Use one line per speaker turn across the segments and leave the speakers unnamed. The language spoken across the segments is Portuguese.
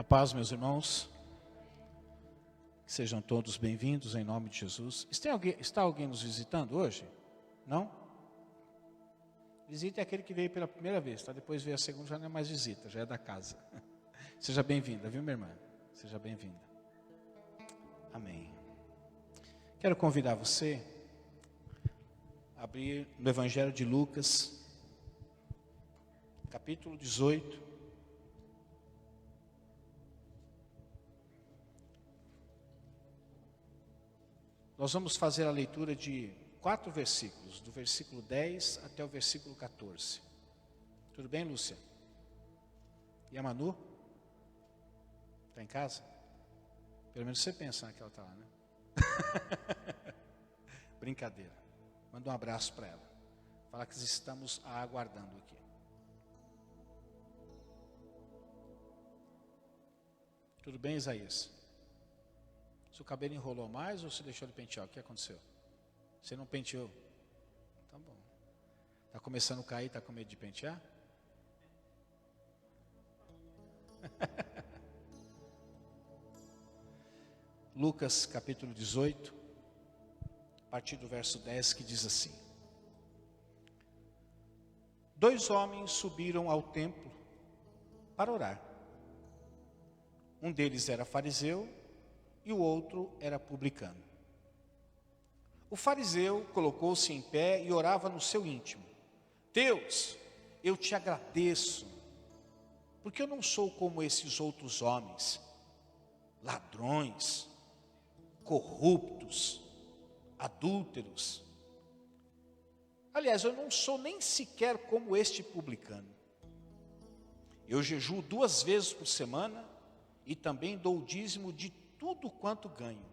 A paz, meus irmãos. Que sejam todos bem-vindos em nome de Jesus. Está alguém nos visitando hoje? Não? Visita é aquele que veio pela primeira vez, tá? Depois veio a segunda, já não é mais visita, já é da casa. Seja bem-vinda, viu, minha irmã? Seja bem-vinda. Amém. Quero convidar você a abrir no Evangelho de Lucas, capítulo 18. Nós vamos fazer a leitura de 4 versículos, do versículo 10 até o versículo 14. Tudo bem, Lúcia? E a Manu? Está em casa? Pelo menos você pensa que ela está lá, né? Brincadeira. Manda um abraço para ela. Fala que estamos a aguardando aqui. Tudo bem, Isaías? Seu cabelo enrolou mais ou você deixou de pentear? O que aconteceu? Você não penteou? Tá bom. Está começando a cair, está com medo de pentear? Lucas capítulo 18, a partir do verso 10, que diz assim: 2 homens subiram ao templo para orar. Um deles era fariseu e o outro era publicano. O fariseu colocou-se em pé e orava no seu íntimo: Deus, eu te agradeço, porque eu não sou como esses outros homens, ladrões, corruptos, adúlteros. Aliás, eu não sou nem sequer como este publicano. Eu jejuo 2 vezes por semana e também dou o dízimo de tudo quanto ganho.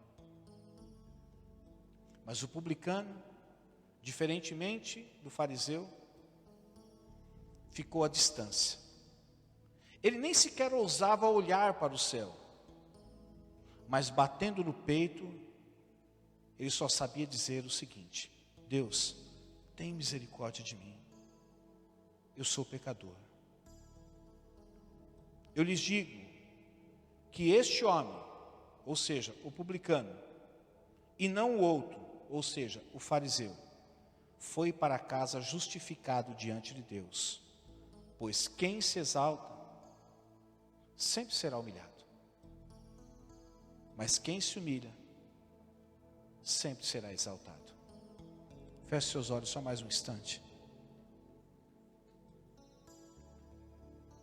Mas o publicano, diferentemente do fariseu, ficou à distância. Ele nem sequer ousava olhar para o céu, mas batendo no peito, ele só sabia dizer o seguinte: Deus, tem misericórdia de mim, eu sou pecador. Eu lhes digo que este homem, ou seja, o publicano, e não o outro, ou seja, o fariseu, foi para casa justificado diante de Deus, pois quem se exalta sempre será humilhado, mas quem se humilha sempre será exaltado. Feche seus olhos só mais um instante.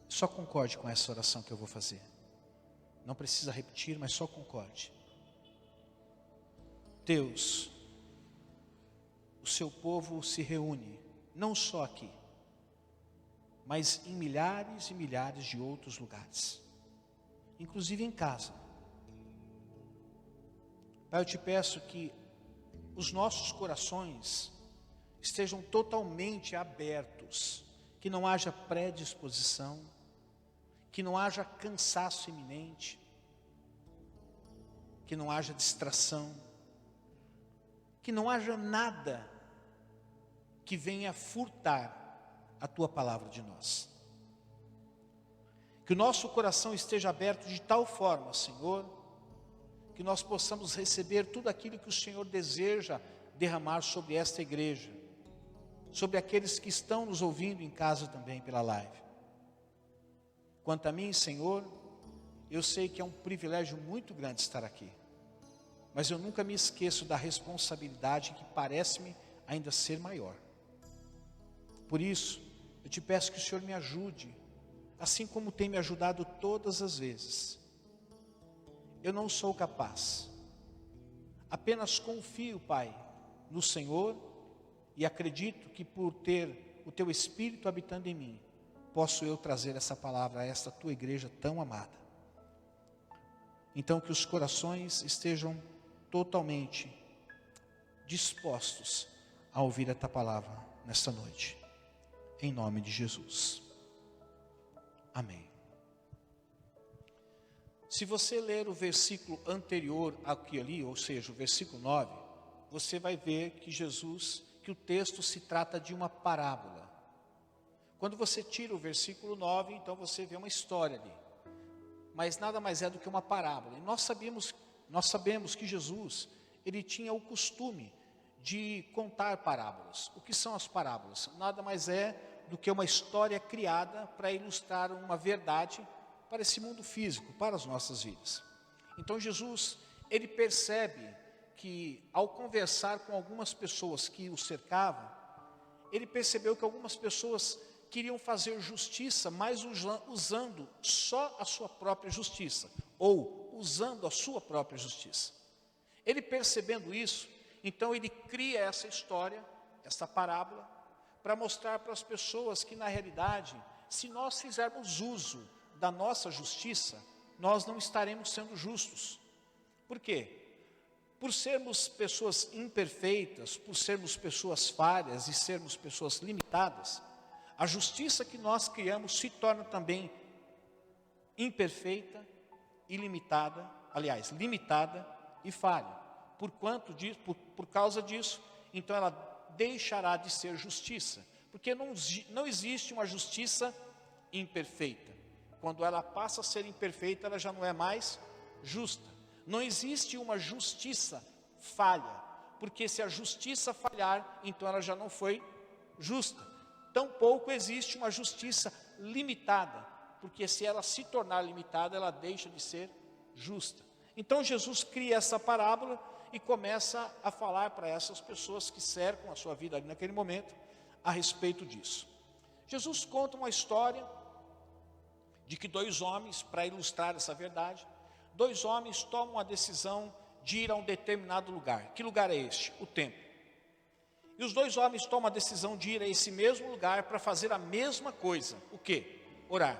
Só concorde com essa oração que eu vou fazer. Não precisa repetir, mas só concorde. Deus, o seu povo se reúne, não só aqui, mas em milhares e milhares de outros lugares, inclusive em casa. Pai, eu te peço que os nossos corações estejam totalmente abertos, que não haja predisposição, que não haja cansaço iminente, que não haja distração, que não haja nada que venha furtar a tua palavra de nós. Que o nosso coração esteja aberto de tal forma, Senhor, que nós possamos receber tudo aquilo que o Senhor deseja derramar sobre esta igreja, sobre aqueles que estão nos ouvindo em casa também pela live. Quanto a mim, Senhor, eu sei que é um privilégio muito grande estar aqui, mas eu nunca me esqueço da responsabilidade que parece-me ainda ser maior. Por isso, eu te peço que o Senhor me ajude, assim como tem me ajudado todas as vezes. Eu não sou capaz, apenas confio, Pai, no Senhor e acredito que por ter o teu Espírito habitando em mim, posso eu trazer essa palavra a esta tua igreja tão amada. Então que os corações estejam totalmente dispostos a ouvir esta palavra nesta noite, em nome de Jesus. Amém. Se você ler o versículo anterior aqui ali, ou seja, o versículo 9, você vai ver que o texto se trata de uma parábola. Quando você tira o versículo 9, então você vê uma história ali. mas nada mais é do que uma parábola. E nós sabemos que Jesus, ele tinha o costume de contar parábolas. O que são as parábolas? Nada mais é do que uma história criada para ilustrar uma verdade para esse mundo físico, para as nossas vidas. Então Jesus, ele percebe que ao conversar com algumas pessoas que o cercavam, ele percebeu que algumas pessoas queriam fazer justiça, mas usando só a sua própria justiça, ou usando a sua própria justiça. Ele percebendo isso, então ele cria essa história, essa parábola, para mostrar para as pessoas que na realidade, se nós fizermos uso da nossa justiça, nós não estaremos sendo justos. Por quê? Por sermos pessoas imperfeitas, por sermos pessoas falhas e sermos pessoas limitadas, a justiça que nós criamos se torna também imperfeita e limitada, aliás, limitada e falha. Por causa disso, então ela deixará de ser justiça, porque não existe uma justiça imperfeita. Quando ela passa a ser imperfeita, ela já não é mais justa. Não existe uma justiça falha, porque se a justiça falhar, então ela já não foi justa. Tampouco existe uma justiça limitada, porque se ela se tornar limitada, ela deixa de ser justa. Então Jesus cria essa parábola e começa a falar para essas pessoas que cercam a sua vida ali naquele momento, a respeito disso. Jesus conta uma história de que dois homens, para ilustrar essa verdade, dois homens tomam a decisão de ir a um determinado lugar. Que lugar é este? O templo. E os dois homens tomam a decisão de ir a esse mesmo lugar para fazer a mesma coisa. O quê? Orar.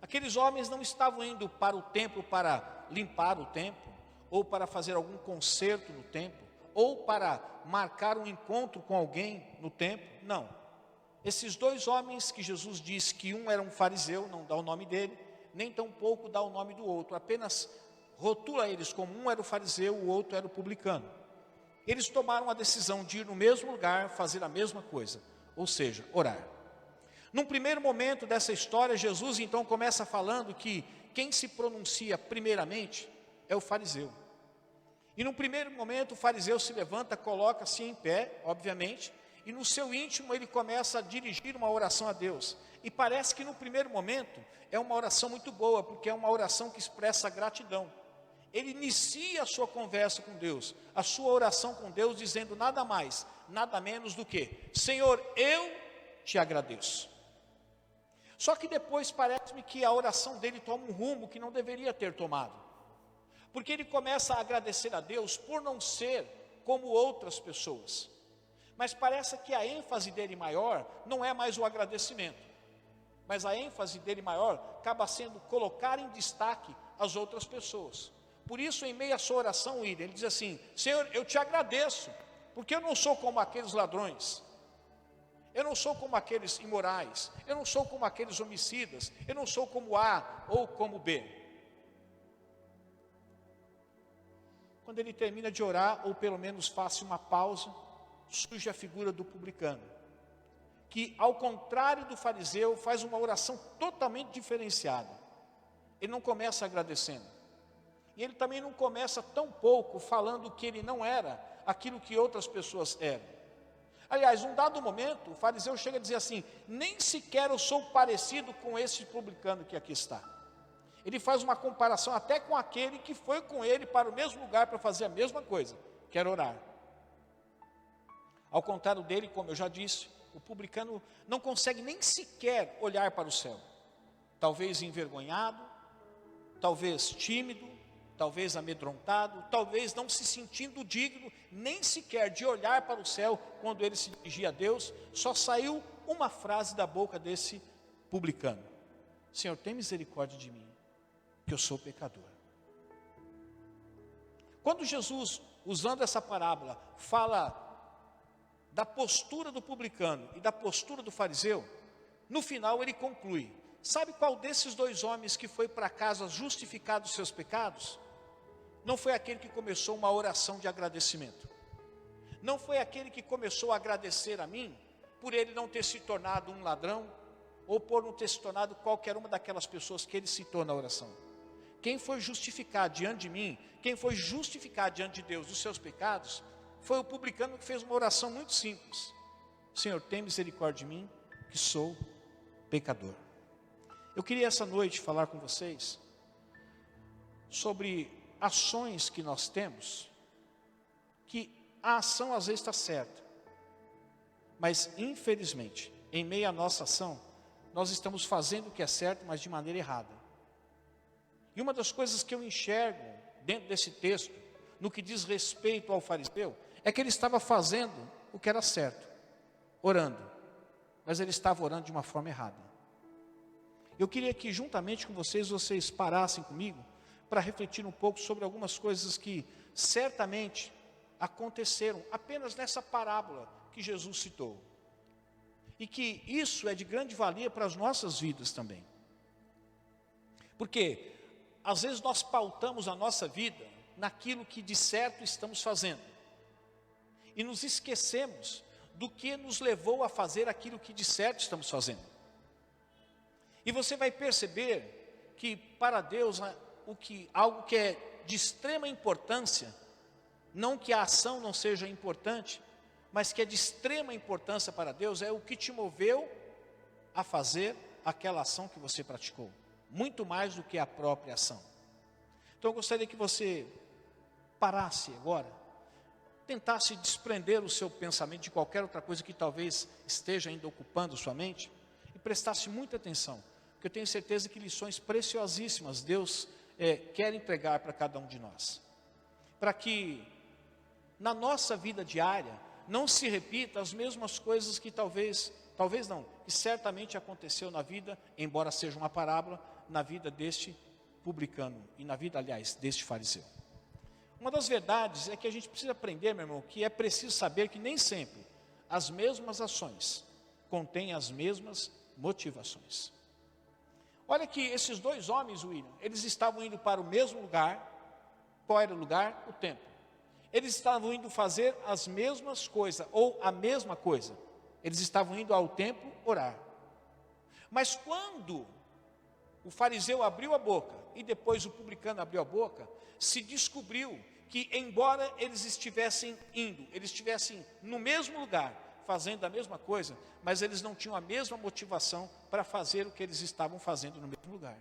Aqueles homens não estavam indo para o templo para limpar o templo, ou para fazer algum concerto no templo, ou para marcar um encontro com alguém no templo. Não. Esses dois homens que Jesus diz que um era um fariseu, não dá o nome dele, nem tampouco dá o nome do outro, apenas rotula eles como um era o fariseu, o outro era o publicano. Eles tomaram a decisão de ir no mesmo lugar, fazer a mesma coisa, ou seja, orar. Num primeiro momento dessa história, Jesus então começa falando que quem se pronuncia primeiramente é o fariseu. E no primeiro momento o fariseu se levanta, coloca-se em pé, obviamente, e no seu íntimo ele começa a dirigir uma oração a Deus. E parece que no primeiro momento é uma oração muito boa, porque é uma oração que expressa gratidão. Ele inicia a sua conversa com Deus, a sua oração com Deus, dizendo nada mais, nada menos do que: Senhor, eu te agradeço. Só que depois parece-me que a oração dele toma um rumo que não deveria ter tomado. Porque ele começa a agradecer a Deus por não ser como outras pessoas. Mas parece que a ênfase dele maior não é mais o agradecimento. Mas a ênfase dele maior acaba sendo colocar em destaque as outras pessoas. Por isso, em meio à sua oração, ele diz assim: Senhor, eu te agradeço, porque eu não sou como aqueles ladrões, eu não sou como aqueles imorais, eu não sou como aqueles homicidas, eu não sou como A ou como B. Quando ele termina de orar, ou pelo menos faça uma pausa, surge a figura do publicano, que ao contrário do fariseu, faz uma oração totalmente diferenciada. Ele não começa agradecendo, e ele também não começa tão pouco falando que ele não era aquilo que outras pessoas eram. Aliás, num dado momento, o fariseu chega a dizer assim: nem sequer eu sou parecido com esse publicano que aqui está. Ele faz uma comparação até com aquele que foi com ele para o mesmo lugar para fazer a mesma coisa, que era orar. Ao contrário dele, como eu já disse, o publicano não consegue nem sequer olhar para o céu. Talvez envergonhado, talvez tímido, talvez amedrontado, talvez não se sentindo digno nem sequer de olhar para o céu quando ele se dirigia a Deus. Só saiu uma frase da boca desse publicano: Senhor, tem misericórdia de mim, que eu sou pecador. Quando Jesus, usando essa parábola, fala da postura do publicano e da postura do fariseu, no final ele conclui: sabe qual desses dois homens que foi para casa justificado os seus pecados? Não foi aquele que começou uma oração de agradecimento. Não foi aquele que começou a agradecer a mim por ele não ter se tornado um ladrão, ou por não ter se tornado qualquer uma daquelas pessoas que ele citou na oração. quem foi justificar diante de mim, quem foi justificar diante de Deus os seus pecados, foi o publicano que fez uma oração muito simples: Senhor, tem misericórdia de mim, que sou pecador. Eu queria essa noite falar com vocês sobre ações que nós temos, que a ação às vezes está certa, mas infelizmente, em meio à nossa ação, nós estamos fazendo o que é certo, mas de maneira errada. E uma das coisas que eu enxergo dentro desse texto, no que diz respeito ao fariseu, é que ele estava fazendo o que era certo, orando, mas ele estava orando de uma forma errada. Eu queria que juntamente com vocês parassem comigo para refletir um pouco sobre algumas coisas que certamente aconteceram apenas nessa parábola que Jesus citou. E que isso é de grande valia para as nossas vidas também. Porque às vezes nós pautamos a nossa vida naquilo que de certo estamos fazendo. E nos esquecemos do que nos levou a fazer aquilo que de certo estamos fazendo. E você vai perceber que para Deus algo que é de extrema importância, não que a ação não seja importante, mas que é de extrema importância para Deus, é o que te moveu a fazer aquela ação que você praticou, muito mais do que a própria ação. Então eu gostaria que você parasse agora, tentasse desprender o seu pensamento de qualquer outra coisa que talvez esteja ainda ocupando sua mente, e prestasse muita atenção, porque eu tenho certeza que lições preciosíssimas Deus quer entregar para cada um de nós, para que na nossa vida diária não se repita as mesmas coisas que talvez não, que certamente aconteceu na vida, embora seja uma parábola, na vida deste publicano e na vida, aliás, deste fariseu. Uma das verdades é que a gente precisa aprender, meu irmão, que é preciso saber que nem sempre as mesmas ações contêm as mesmas motivações. Olha que esses dois homens, William, eles estavam indo para o mesmo lugar. Qual era o lugar? O templo. Eles estavam indo fazer as mesmas coisas, ou a mesma coisa. Eles estavam indo ao templo orar. Mas quando o fariseu abriu a boca, e depois o publicano abriu a boca, se descobriu que embora eles estivessem no mesmo lugar, fazendo a mesma coisa, mas eles não tinham a mesma motivação para fazer o que eles estavam fazendo no mesmo lugar.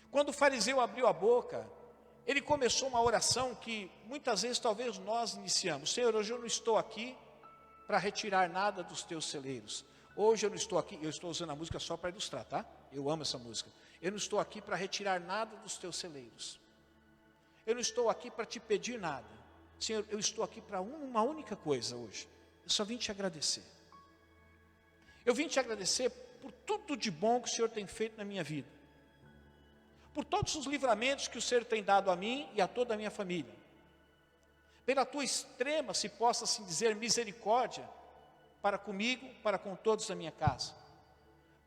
Quando o fariseu abriu a boca, ele começou uma oração que muitas vezes talvez nós iniciamos: Senhor, hoje eu não estou aqui para retirar nada dos teus celeiros. Hoje eu não estou aqui, eu estou usando a música só para ilustrar, tá? Eu amo essa música. Eu não estou aqui para retirar nada dos teus celeiros. Eu não estou aqui para te pedir nada. Senhor, eu estou aqui para uma única coisa hoje. Eu só vim te agradecer. Eu vim te agradecer por tudo de bom que o Senhor tem feito na minha vida. Por todos os livramentos que o Senhor tem dado a mim e a toda a minha família. Pela tua extrema, se possa assim dizer, misericórdia para comigo, para com todos da minha casa.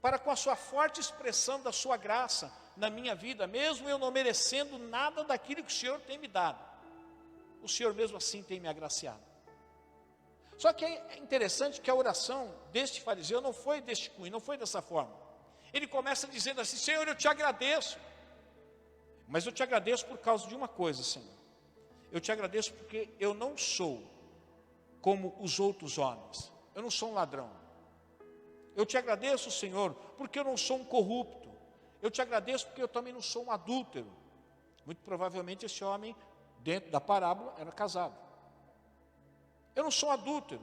Para com a sua forte expressão da sua graça na minha vida, mesmo eu não merecendo nada daquilo que o Senhor tem me dado. O Senhor mesmo assim tem me agraciado. Só que é interessante que a oração deste fariseu não foi deste cunho, não foi dessa forma. Ele começa dizendo assim: Senhor, eu te agradeço. Mas eu te agradeço por causa de uma coisa, Senhor. Eu te agradeço porque eu não sou como os outros homens. Eu não sou um ladrão. Eu te agradeço, Senhor, porque eu não sou um corrupto. Eu te agradeço porque eu também não sou um adúltero. Muito provavelmente esse homem, dentro da parábola, era casado. Eu não sou um adúltero.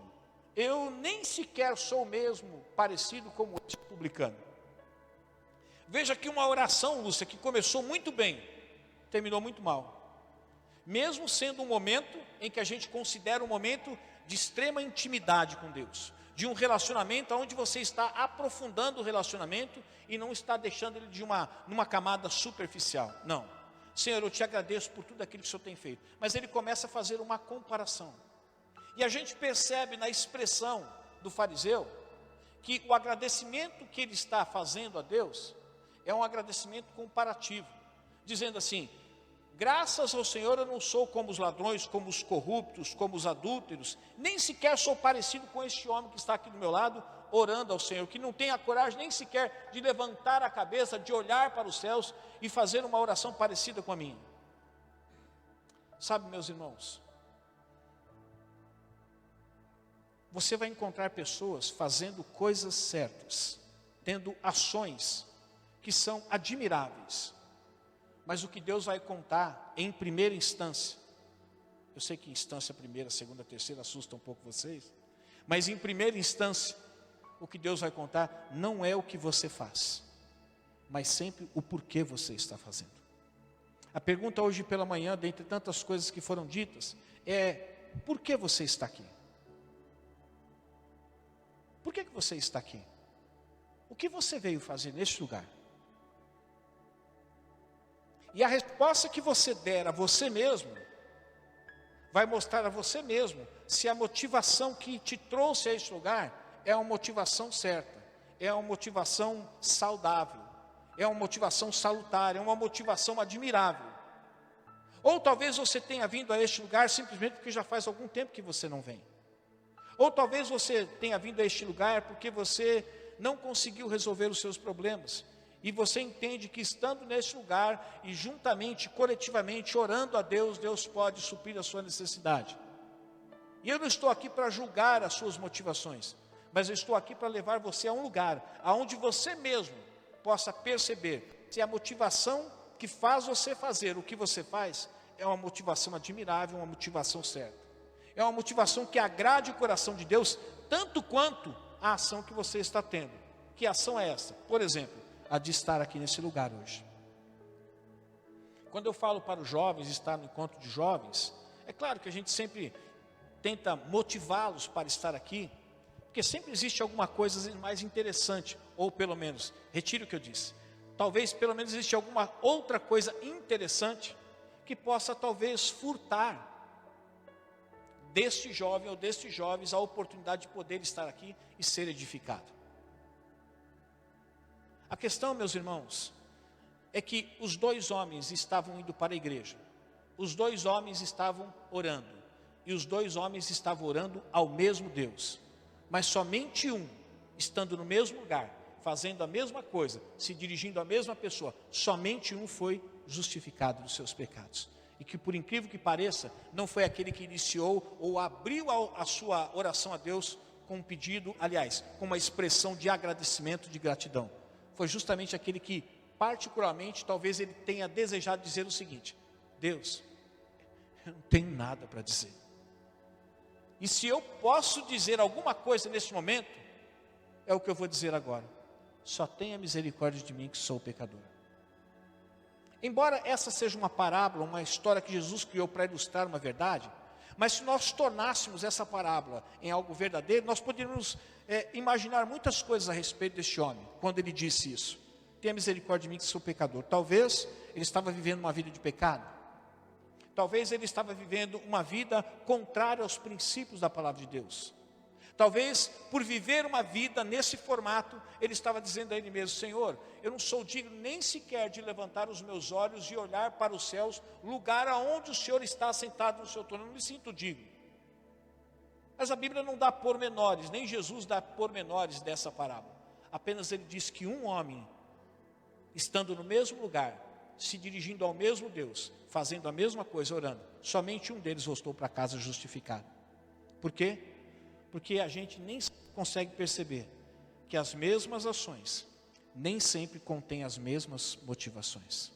Eu nem sequer sou mesmo parecido como esse publicano. Veja que uma oração, Lúcia, que começou muito bem, terminou muito mal. Mesmo sendo um momento em que a gente considera um momento de extrema intimidade com Deus, de um relacionamento onde você está aprofundando o relacionamento e não está deixando ele numa camada superficial. Não. Senhor, eu te agradeço por tudo aquilo que o Senhor tem feito. Mas ele começa a fazer uma comparação. E a gente percebe na expressão do fariseu que o agradecimento que ele está fazendo a Deus é um agradecimento comparativo, dizendo assim: graças ao Senhor eu não sou como os ladrões, como os corruptos, como os adúlteros, nem sequer sou parecido com este homem que está aqui do meu lado, orando ao Senhor, que não tem a coragem nem sequer de levantar a cabeça, de olhar para os céus e fazer uma oração parecida com a minha. Sabe, meus irmãos, você vai encontrar pessoas fazendo coisas certas, tendo ações que são admiráveis, mas o que Deus vai contar em primeira instância, eu sei que instância primeira, segunda, terceira assusta um pouco vocês, mas em primeira instância, o que Deus vai contar não é o que você faz, mas sempre o porquê você está fazendo. A pergunta hoje pela manhã, dentre tantas coisas que foram ditas, é: por que você está aqui? Por que você está aqui? O que você veio fazer neste lugar? E a resposta que você der a você mesmo, vai mostrar a você mesmo se a motivação que te trouxe a este lugar é uma motivação certa, é uma motivação saudável, é uma motivação salutar, é uma motivação admirável. Ou talvez você tenha vindo a este lugar simplesmente porque já faz algum tempo que você não vem. Ou talvez você tenha vindo a este lugar porque você não conseguiu resolver os seus problemas. E você entende que estando neste lugar e juntamente, coletivamente, orando a Deus, Deus pode suprir a sua necessidade. E eu não estou aqui para julgar as suas motivações, mas eu estou aqui para levar você a um lugar onde você mesmo possa perceber se a motivação que faz você fazer o que você faz é uma motivação admirável, uma motivação certa. É uma motivação que agrade o coração de Deus, tanto quanto a ação que você está tendo. Que ação é essa? Por exemplo, a de estar aqui nesse lugar hoje. Quando eu falo para os jovens, estar no encontro de jovens, é claro que a gente sempre tenta motivá-los para estar aqui, porque sempre existe alguma coisa mais interessante, ou pelo menos, retire o que eu disse, talvez pelo menos existe alguma outra coisa interessante, que possa talvez furtar deste jovem ou destes jovens a oportunidade de poder estar aqui e ser edificado. A questão, meus irmãos, é que os dois homens estavam indo para a igreja, os dois homens estavam orando, e os dois homens estavam orando ao mesmo Deus, mas somente um, estando no mesmo lugar, fazendo a mesma coisa, se dirigindo à mesma pessoa, somente um foi justificado dos seus pecados. E que, por incrível que pareça, não foi aquele que iniciou ou abriu a sua oração a Deus com um pedido, aliás, com uma expressão de agradecimento, de gratidão. Foi justamente aquele que, particularmente, talvez ele tenha desejado dizer o seguinte: Deus, eu não tenho nada para dizer. E se eu posso dizer alguma coisa neste momento, é o que eu vou dizer agora: só tenha misericórdia de mim, que sou pecador. Embora essa seja uma parábola, uma história que Jesus criou para ilustrar uma verdade, mas se nós tornássemos essa parábola em algo verdadeiro, nós poderíamos imaginar muitas coisas a respeito deste homem, quando ele disse isso: tenha misericórdia de mim, que sou pecador. Talvez ele estava vivendo uma vida de pecado, talvez ele estava vivendo uma vida contrária aos princípios da palavra de Deus. Talvez, por viver uma vida nesse formato, ele estava dizendo a ele mesmo: Senhor, eu não sou digno nem sequer de levantar os meus olhos e olhar para os céus, lugar aonde o Senhor está sentado no seu trono. Eu não me sinto digno. Mas a Bíblia não dá pormenores, nem Jesus dá pormenores dessa parábola. Apenas ele diz que um homem, estando no mesmo lugar, se dirigindo ao mesmo Deus, fazendo a mesma coisa, orando, somente um deles voltou para casa justificado. Por quê? Porque a gente nem consegue perceber que as mesmas ações nem sempre contêm as mesmas motivações.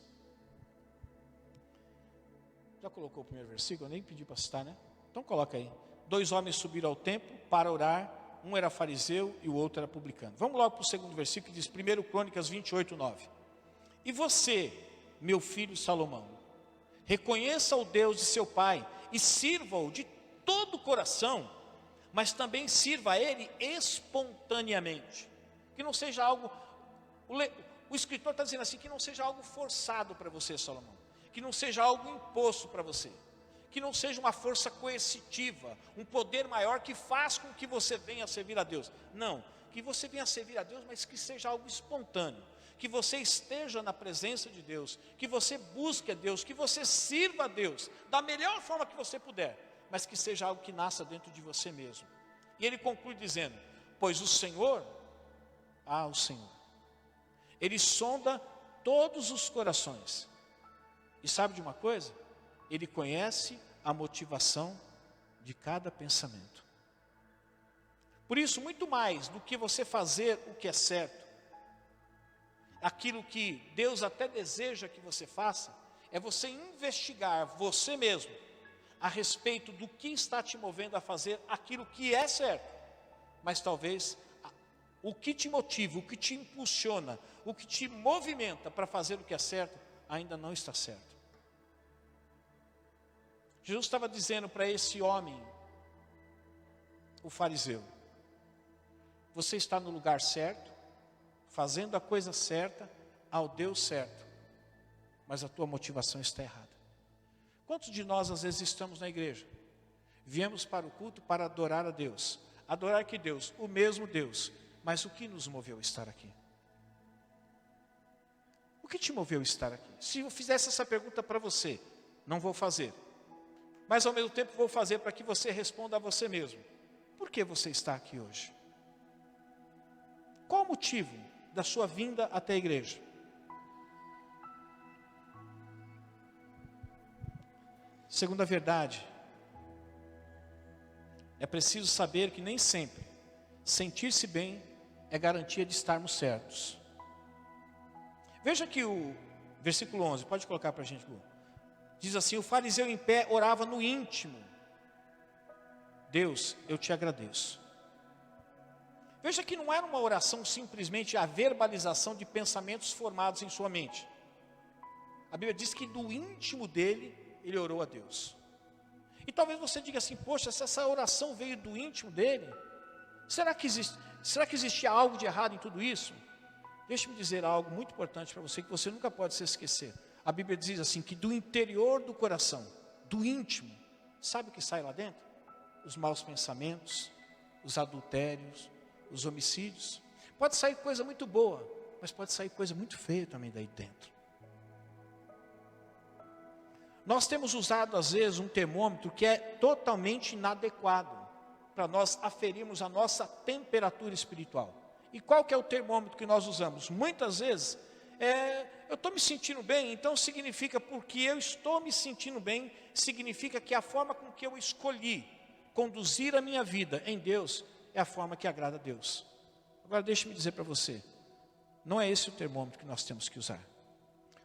Já colocou o primeiro versículo? Eu nem pedi para citar, né? Então coloca aí. 2 homens subiram ao templo para orar, um era fariseu e o outro era publicano. Vamos logo para o segundo versículo, que diz 1 Crônicas 28, 9. E você, meu filho Salomão, reconheça o Deus de seu pai e sirva-o de todo o coração, mas também sirva a Ele espontaneamente. Que não seja algo, o escritor está dizendo assim, que não seja algo forçado para você, Salomão. Que não seja algo imposto para você. Que não seja uma força coercitiva, um poder maior que faz com que você venha a servir a Deus. Não, que você venha a servir a Deus, mas que seja algo espontâneo. Que você esteja na presença de Deus, que você busque a Deus, que você sirva a Deus, da melhor forma que você puder, mas que seja algo que nasça dentro de você mesmo. E ele conclui dizendo: Pois o Senhor, o Senhor, Ele sonda todos os corações. E sabe de uma coisa? Ele conhece a motivação de cada pensamento. Por isso, muito mais do que você fazer o que é certo, aquilo que Deus até deseja que você faça, é você investigar você mesmo a respeito do que está te movendo a fazer aquilo que é certo. Mas talvez o que te motiva, o que te impulsiona, o que te movimenta para fazer o que é certo, ainda não está certo. Jesus estava dizendo para esse homem, o fariseu: você está no lugar certo, fazendo a coisa certa, ao Deus certo, mas a tua motivação está errada. Quantos de nós às vezes estamos na igreja, viemos para o culto para adorar a Deus, adorar que Deus, o mesmo Deus, mas o que nos moveu a estar aqui? O que te moveu a estar aqui? Se eu fizesse essa pergunta para você, não vou fazer, mas ao mesmo tempo vou fazer para que você responda a você mesmo. Por que você está aqui hoje? Qual o motivo da sua vinda até a igreja? Segunda verdade, é preciso saber que nem sempre sentir-se bem é garantia de estarmos certos. Veja que o versículo 11, pode colocar para a gente, Lu. Diz assim: o fariseu em pé orava no íntimo: Deus, eu te agradeço. Veja que não era uma oração simplesmente a verbalização de pensamentos formados em sua mente. A Bíblia diz que do íntimo dele, ele orou a Deus. E talvez você diga assim: poxa, se essa oração veio do íntimo dele, será que existia algo de errado em tudo isso? Deixe-me dizer algo muito importante para você, que você nunca pode se esquecer. A Bíblia diz assim, que do interior do coração, do íntimo, sabe o que sai lá dentro? Os maus pensamentos, os adultérios, os homicídios. Pode sair coisa muito boa, mas pode sair coisa muito feia também daí dentro. Nós temos usado às vezes um termômetro que é totalmente inadequado para nós aferirmos a nossa temperatura espiritual. E qual que é o termômetro que nós usamos? Muitas vezes, eu estou me sentindo bem, então significa, porque eu estou me sentindo bem, significa que a forma com que eu escolhi conduzir a minha vida em Deus é a forma que agrada a Deus. Agora deixe-me dizer para você, não é esse o termômetro que nós temos que usar.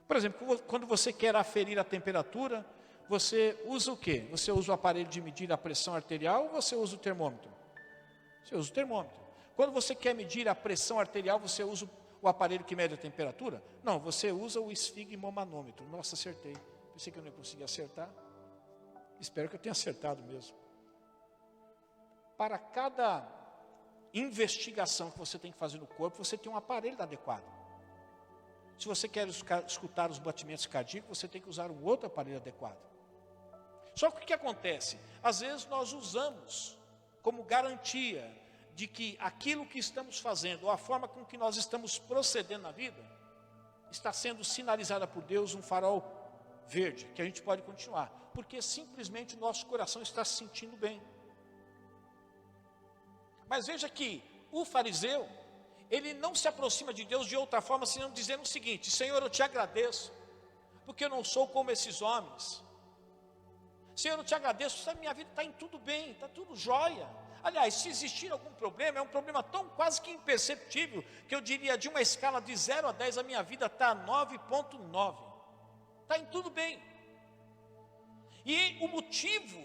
Por exemplo, quando você quer aferir a temperatura, você usa o quê? Você usa o aparelho de medir a pressão arterial ou você usa o termômetro? Você usa o termômetro. Quando você quer medir a pressão arterial, você usa o aparelho que mede a temperatura? Não, você usa o esfigmomanômetro. Nossa, acertei. Pensei que eu não ia conseguir acertar. Espero que eu tenha acertado mesmo. Para cada investigação que você tem que fazer no corpo, você tem um aparelho adequado. Se você quer escutar os batimentos cardíacos, você tem que usar um outro aparelho adequado. Só que o que acontece? Às vezes nós usamos como garantia de que aquilo que estamos fazendo, ou a forma com que nós estamos procedendo na vida, está sendo sinalizada por Deus um farol verde, que a gente pode continuar, porque simplesmente o nosso coração está se sentindo bem. Mas veja que o fariseu, ele não se aproxima de Deus de outra forma, senão dizendo o seguinte: Senhor, eu te agradeço, porque eu não sou como esses homens. Senhor, eu te agradeço, sabe, minha vida está em tudo bem, está tudo jóia. Aliás, se existir algum problema, é um problema tão quase que imperceptível, que eu diria, de uma escala de 0 a 10, a minha vida está 9,9. Está em tudo bem. E o motivo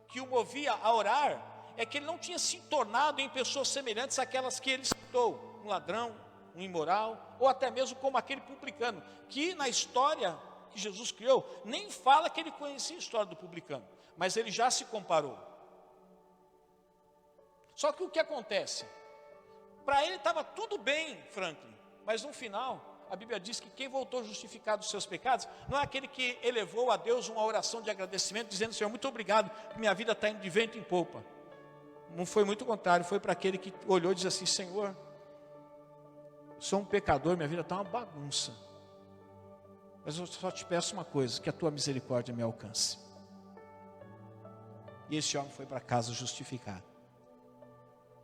que o movia a orar é que ele não tinha se tornado em pessoas semelhantes àquelas que ele citou, um ladrão, um imoral, ou até mesmo como aquele publicano, que na história que Jesus criou, nem fala que ele conhecia a história do publicano, mas ele já se comparou. Só que o que acontece? Para ele estava tudo bem, Franklin, mas no final, a Bíblia diz que quem voltou justificado dos seus pecados, não é aquele que elevou a Deus uma oração de agradecimento, dizendo: Senhor, muito obrigado, minha vida está indo de vento em popa. Não foi muito contrário, foi para aquele que olhou e disse assim: Senhor, sou um pecador, minha vida está uma bagunça, mas eu só te peço uma coisa, que a tua misericórdia me alcance. E esse homem foi para casa justificado.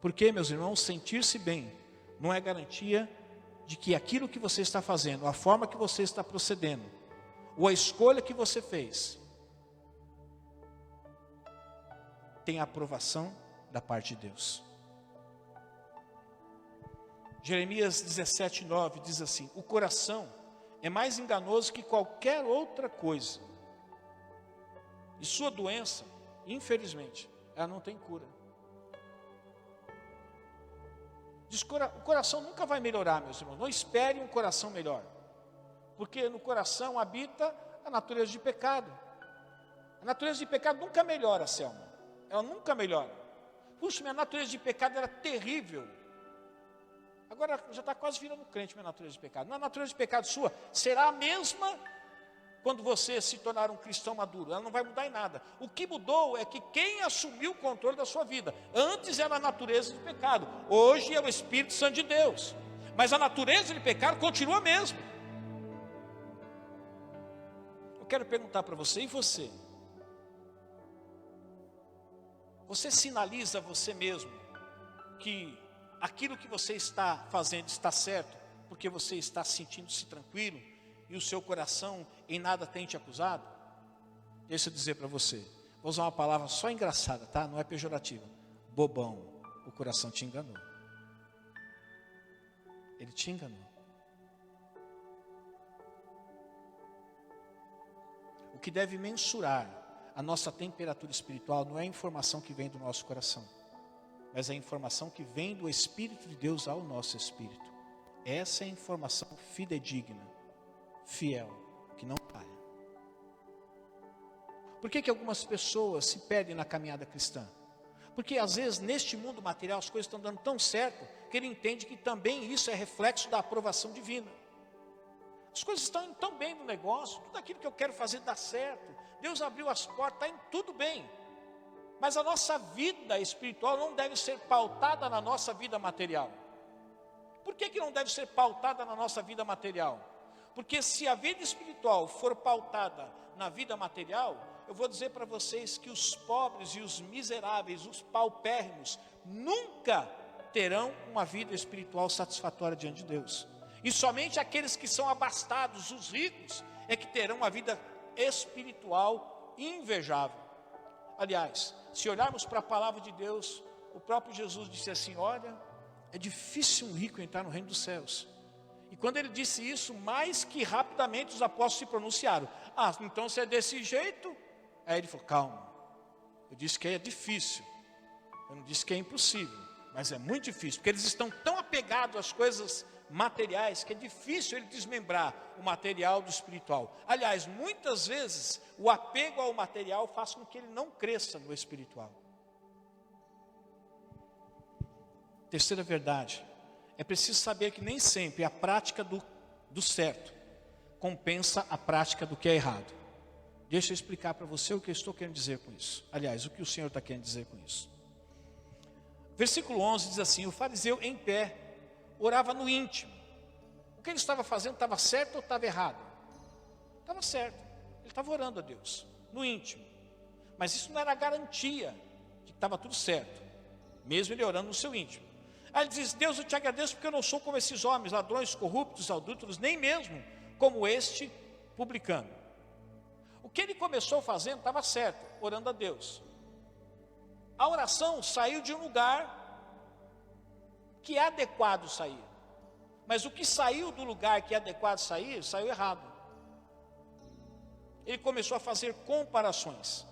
Porque, meus irmãos, sentir-se bem não é garantia de que aquilo que você está fazendo, a forma que você está procedendo, ou a escolha que você fez, tem a aprovação da parte de Deus. Jeremias 17:9 diz assim: o coração é mais enganoso que qualquer outra coisa, e sua doença, infelizmente, ela não tem cura. O coração nunca vai melhorar, meus irmãos. Não espere um coração melhor, porque no coração habita a natureza de pecado. A natureza de pecado nunca melhora, Selma. Ela nunca melhora. Puxa, minha natureza de pecado era terrível. Agora já está quase virando crente minha natureza de pecado. Não, a natureza de pecado sua será a mesma quando você se tornar um cristão maduro. Ela não vai mudar em nada. O que mudou é que quem assumiu o controle da sua vida. Antes era a natureza de pecado. Hoje é o Espírito Santo de Deus. Mas a natureza de pecado continua a mesma. Eu quero perguntar para você, e você? Você sinaliza a você mesmo que aquilo que você está fazendo está certo, porque você está sentindo-se tranquilo e o seu coração em nada tem te acusado? Deixa eu dizer para você, vou usar uma palavra só engraçada, tá? Não é pejorativa. Bobão, o coração te enganou. Ele te enganou. O que deve mensurar a nossa temperatura espiritual não é a informação que vem do nosso coração, mas a informação que vem do Espírito de Deus ao nosso espírito. Essa é a informação fidedigna, fiel, que não falha. Por que algumas pessoas se perdem na caminhada cristã? Porque às vezes neste mundo material as coisas estão dando tão certo que ele entende que também isso é reflexo da aprovação divina. As coisas estão indo tão bem no negócio, tudo aquilo que eu quero fazer dá certo, Deus abriu as portas, está indo tudo bem. Mas a nossa vida espiritual não deve ser pautada na nossa vida material. Por que não deve ser pautada na nossa vida material? Porque se a vida espiritual for pautada na vida material, eu vou dizer para vocês que os pobres e os miseráveis, os paupérrimos, nunca terão uma vida espiritual satisfatória diante de Deus. E somente aqueles que são abastados, os ricos, é que terão uma vida espiritual invejável. Aliás, se olharmos para a palavra de Deus, o próprio Jesus disse assim: olha, é difícil um rico entrar no reino dos céus. E quando ele disse isso, mais que rapidamente os apóstolos se pronunciaram: ah, então se é desse jeito? Aí ele falou: calma, eu disse que é difícil, eu não disse que é impossível, mas é muito difícil, porque eles estão tão apegados às coisas materiais que é difícil ele desmembrar o material do espiritual. Aliás, muitas vezes o apego ao material faz com que ele não cresça no espiritual. Terceira verdade, é preciso saber que nem sempre a prática do certo compensa a prática do que é errado. Deixa eu explicar para você o que eu estou querendo dizer com isso. Aliás, o que o Senhor está querendo dizer com isso. Versículo 11 diz assim: o fariseu em pé orava no íntimo. O que ele estava fazendo estava certo ou estava errado? Estava certo. Ele estava orando a Deus, no íntimo. Mas isso não era garantia de que estava tudo certo, mesmo ele orando no seu íntimo. Aí ele diz: Deus, eu te agradeço porque eu não sou como esses homens, ladrões, corruptos, adúlteros, nem mesmo como este publicano. O que ele começou fazendo estava certo, orando a Deus. A oração saiu de um lugar que é adequado sair. Mas o que saiu do lugar que é adequado sair, saiu errado. Ele começou a fazer comparações.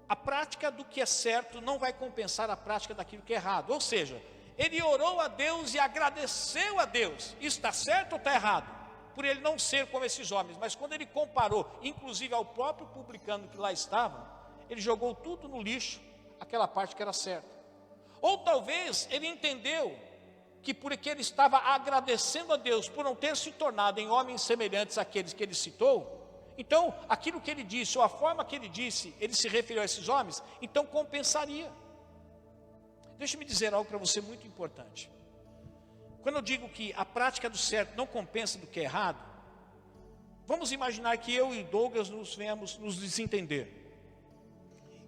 A prática do que é certo não vai compensar a prática daquilo que é errado. Ou seja, ele orou a Deus e agradeceu a Deus. Isso está certo ou está errado? Por ele não ser como esses homens. Mas quando ele comparou, inclusive ao próprio publicano que lá estava, ele jogou tudo no lixo, aquela parte que era certa. Ou talvez ele entendeu que porque ele estava agradecendo a Deus por não ter se tornado em homens semelhantes àqueles que ele citou, então aquilo que ele disse, ou a forma que ele disse, ele se referiu a esses homens, então compensaria. Deixa-me dizer algo para você muito importante. Quando eu digo que a prática do certo não compensa do que é errado, vamos imaginar que eu e Douglas nos venhamos nos desentender.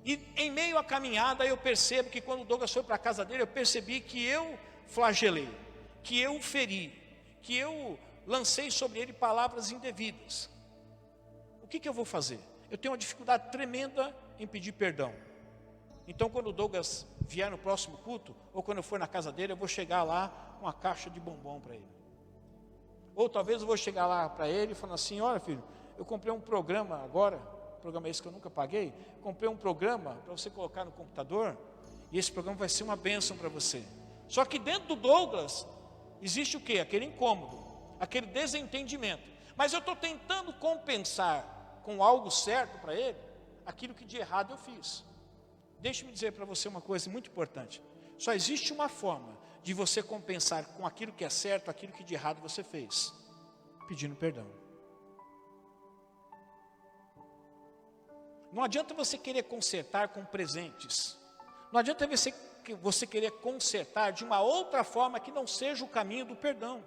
E em meio à caminhada eu percebo que quando o Douglas foi para a casa dele, eu percebi que eu flagelei, que eu feri, que eu lancei sobre ele palavras indevidas. O que eu vou fazer? Eu tenho uma dificuldade tremenda em pedir perdão. Então quando o Douglas vier no próximo culto, ou quando eu for na casa dele, eu vou chegar lá com uma caixa de bombom para ele. Ou talvez eu vou chegar lá para ele e falar assim: olha filho, eu comprei um programa agora, programa esse que eu nunca paguei, comprei um programa para você colocar no computador, e esse programa vai ser uma bênção para você. Só que dentro do Douglas, existe o quê? Aquele incômodo, aquele desentendimento. Mas eu estou tentando compensar com algo certo para ele, aquilo que de errado eu fiz. Deixe-me dizer para você uma coisa muito importante. Só existe uma forma de você compensar com aquilo que é certo, aquilo que de errado você fez: pedindo perdão. Não adianta você querer consertar com presentes. Não adianta você querer consertar de uma outra forma que não seja o caminho do perdão.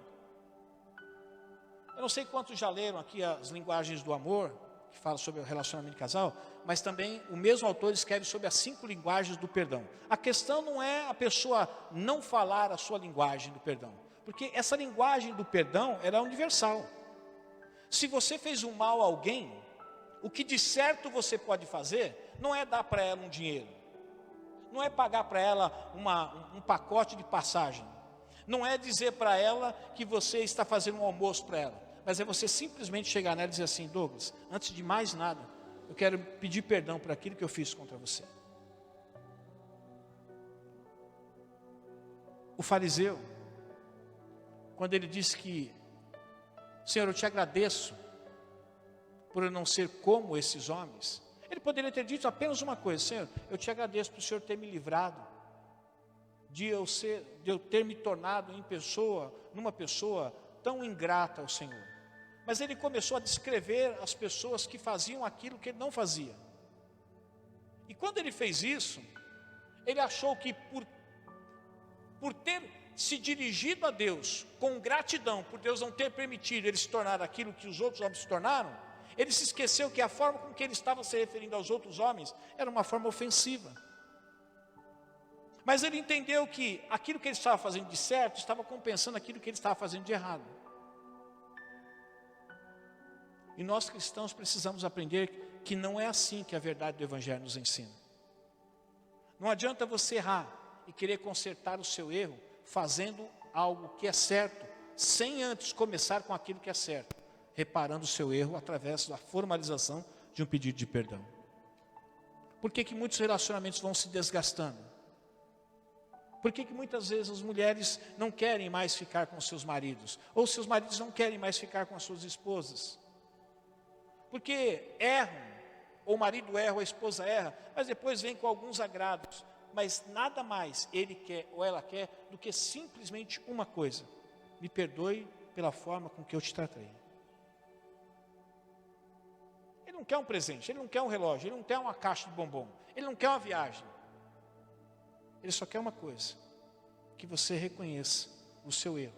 Eu não sei quantos já leram aqui as linguagens do amor, que fala sobre o relacionamento de casal, mas também o mesmo autor escreve sobre as 5 linguagens do perdão. A questão não é a pessoa não falar a sua linguagem do perdão, porque essa linguagem do perdão era universal. Se você fez um mal a alguém, o que de certo você pode fazer não é dar para ela um dinheiro, não é pagar para ela um pacote de passagem, não é dizer para ela que você está fazendo um almoço para ela, mas é você simplesmente chegar nela e dizer assim: Douglas, antes de mais nada, eu quero pedir perdão por aquilo que eu fiz contra você. O fariseu, quando ele disse que: Senhor, eu te agradeço por eu não ser como esses homens, ele poderia ter dito apenas uma coisa: Senhor, eu te agradeço por o Senhor ter me livrado de eu ter me tornado numa pessoa tão ingrata ao Senhor. Mas ele começou a descrever as pessoas que faziam aquilo que ele não fazia. E quando ele fez isso, ele achou que por ter se dirigido a Deus com gratidão, por Deus não ter permitido ele se tornar aquilo que os outros homens se tornaram, ele se esqueceu que a forma com que ele estava se referindo aos outros homens era uma forma ofensiva. Mas ele entendeu que aquilo que ele estava fazendo de certo estava compensando aquilo que ele estava fazendo de errado. E nós cristãos precisamos aprender que não é assim que a verdade do Evangelho nos ensina. Não adianta você errar e querer consertar o seu erro fazendo algo que é certo, sem antes começar com aquilo que é certo, reparando o seu erro através da formalização de um pedido de perdão. Por que muitos relacionamentos vão se desgastando? Por que muitas vezes as mulheres não querem mais ficar com seus maridos? Ou seus maridos não querem mais ficar com as suas esposas? Porque erram, ou o marido erra, ou a esposa erra, mas depois vem com alguns agrados. Mas nada mais ele quer ou ela quer do que simplesmente uma coisa: me perdoe pela forma com que eu te tratei. Ele não quer um presente, ele não quer um relógio, ele não quer uma caixa de bombom, ele não quer uma viagem. Ele só quer uma coisa: que você reconheça o seu erro.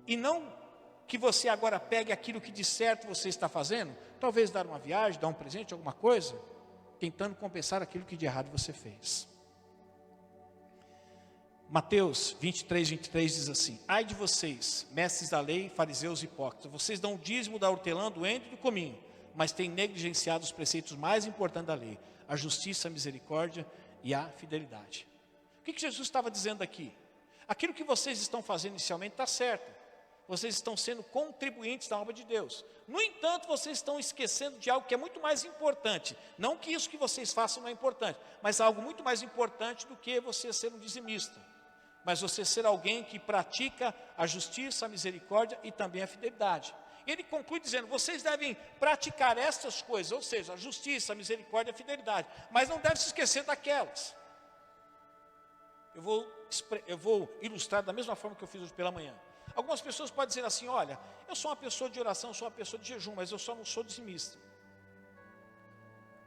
E não que você agora pegue aquilo que de certo você está fazendo, talvez dar uma viagem, dar um presente, alguma coisa, tentando compensar aquilo que de errado você fez. Mateus 23 diz assim: ai de vocês, mestres da lei, fariseus e hipócritas, vocês dão o dízimo da hortelã, do endro e do cominho, mas têm negligenciado os preceitos mais importantes da lei: a justiça, a misericórdia e a fidelidade. O que Jesus estava dizendo aqui? Aquilo que vocês estão fazendo inicialmente está certo. Vocês estão sendo contribuintes da obra de Deus. No entanto, vocês estão esquecendo de algo que é muito mais importante. Não que isso que vocês façam não é importante, mas algo muito mais importante do que você ser um dizimista. Mas você ser alguém que pratica a justiça, a misericórdia e também a fidelidade. Ele conclui dizendo: vocês devem praticar estas coisas, ou seja, a justiça, a misericórdia e a fidelidade, mas não devem se esquecer daquelas. Eu vou ilustrar da mesma forma que eu fiz hoje pela manhã. Algumas pessoas podem dizer assim: olha, eu sou uma pessoa de oração, sou uma pessoa de jejum, mas eu só não sou dizimista.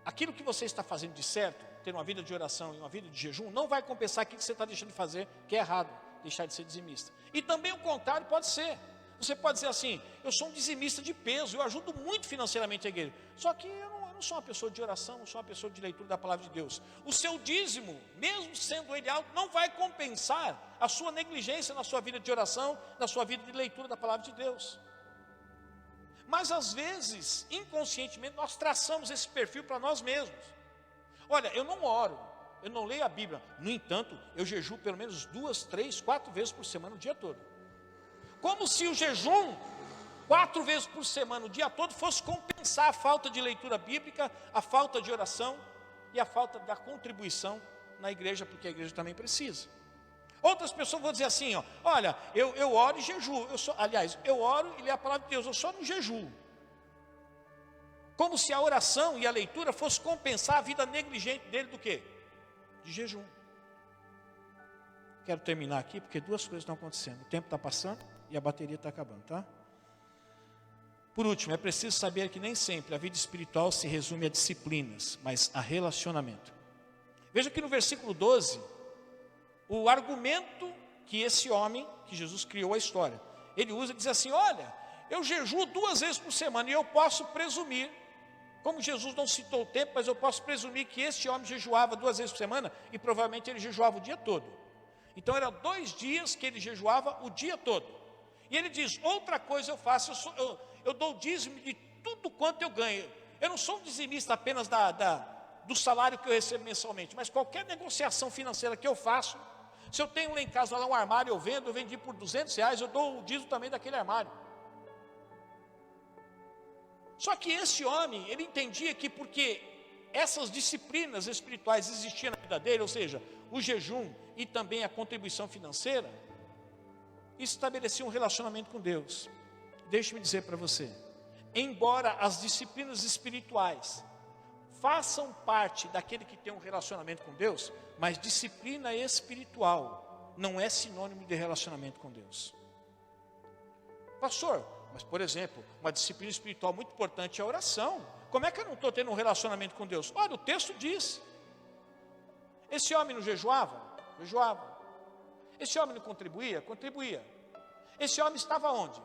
Aquilo que você está fazendo de certo, ter uma vida de oração e uma vida de jejum, não vai compensar aquilo que você está deixando de fazer, que é errado, deixar de ser dizimista. E também o contrário pode ser. Você pode dizer assim: eu sou um dizimista de peso, eu ajudo muito financeiramente a igreja, só que eu não sou uma pessoa de oração, não sou uma pessoa de leitura da palavra de Deus. O seu dízimo, mesmo sendo ele alto, não vai compensar a sua negligência na sua vida de oração, na sua vida de leitura da palavra de Deus. Mas às vezes, inconscientemente, nós traçamos esse perfil para nós mesmos. Olha, eu não oro, eu não leio a Bíblia. No entanto, eu jejuo pelo menos 2, 3, 4 vezes por semana o dia todo. Como se o jejum 4 vezes por semana, o dia todo, fosse compensar a falta de leitura bíblica, a falta de oração e a falta da contribuição na igreja, porque a igreja também precisa. Outras pessoas vão dizer assim, ó, olha, eu oro e jejuo, eu oro e leio a palavra de Deus, eu só não jejuo. Como se a oração e a leitura fosse compensar a vida negligente dele do quê? De jejum. Quero terminar aqui, porque 2 coisas estão acontecendo. O tempo está passando e a bateria está acabando, tá? Por último, é preciso saber que nem sempre a vida espiritual se resume a disciplinas, mas a relacionamento. Veja que no versículo 12, o argumento que esse homem, que Jesus criou a história, ele usa, diz assim, olha, eu jejuo 2 vezes por semana e eu posso presumir, como Jesus não citou o tempo, mas eu posso presumir que esse homem jejuava 2 vezes por semana e provavelmente ele jejuava o dia todo. Então eram 2 dias que ele jejuava o dia todo. E ele diz, outra coisa eu faço, eu dou o dízimo de tudo quanto eu ganho. Eu não sou um dizimista apenas do salário que eu recebo mensalmente, mas qualquer negociação financeira que eu faço, se eu tenho lá em casa lá um armário, eu vendi por R$200, eu dou o dízimo também daquele armário. Só que esse homem, ele entendia que porque essas disciplinas espirituais existiam na vida dele, ou seja, o jejum e também a contribuição financeira, estabelecia um relacionamento com Deus. Deixe-me dizer para você, embora as disciplinas espirituais façam parte daquele que tem um relacionamento com Deus, mas disciplina espiritual não é sinônimo de relacionamento com Deus. Pastor, mas por exemplo, uma disciplina espiritual muito importante é a oração. Como é que eu não estou tendo um relacionamento com Deus? Olha, o texto diz, esse homem não jejuava? Jejuava. Esse homem não contribuía? Contribuía. Esse homem estava onde?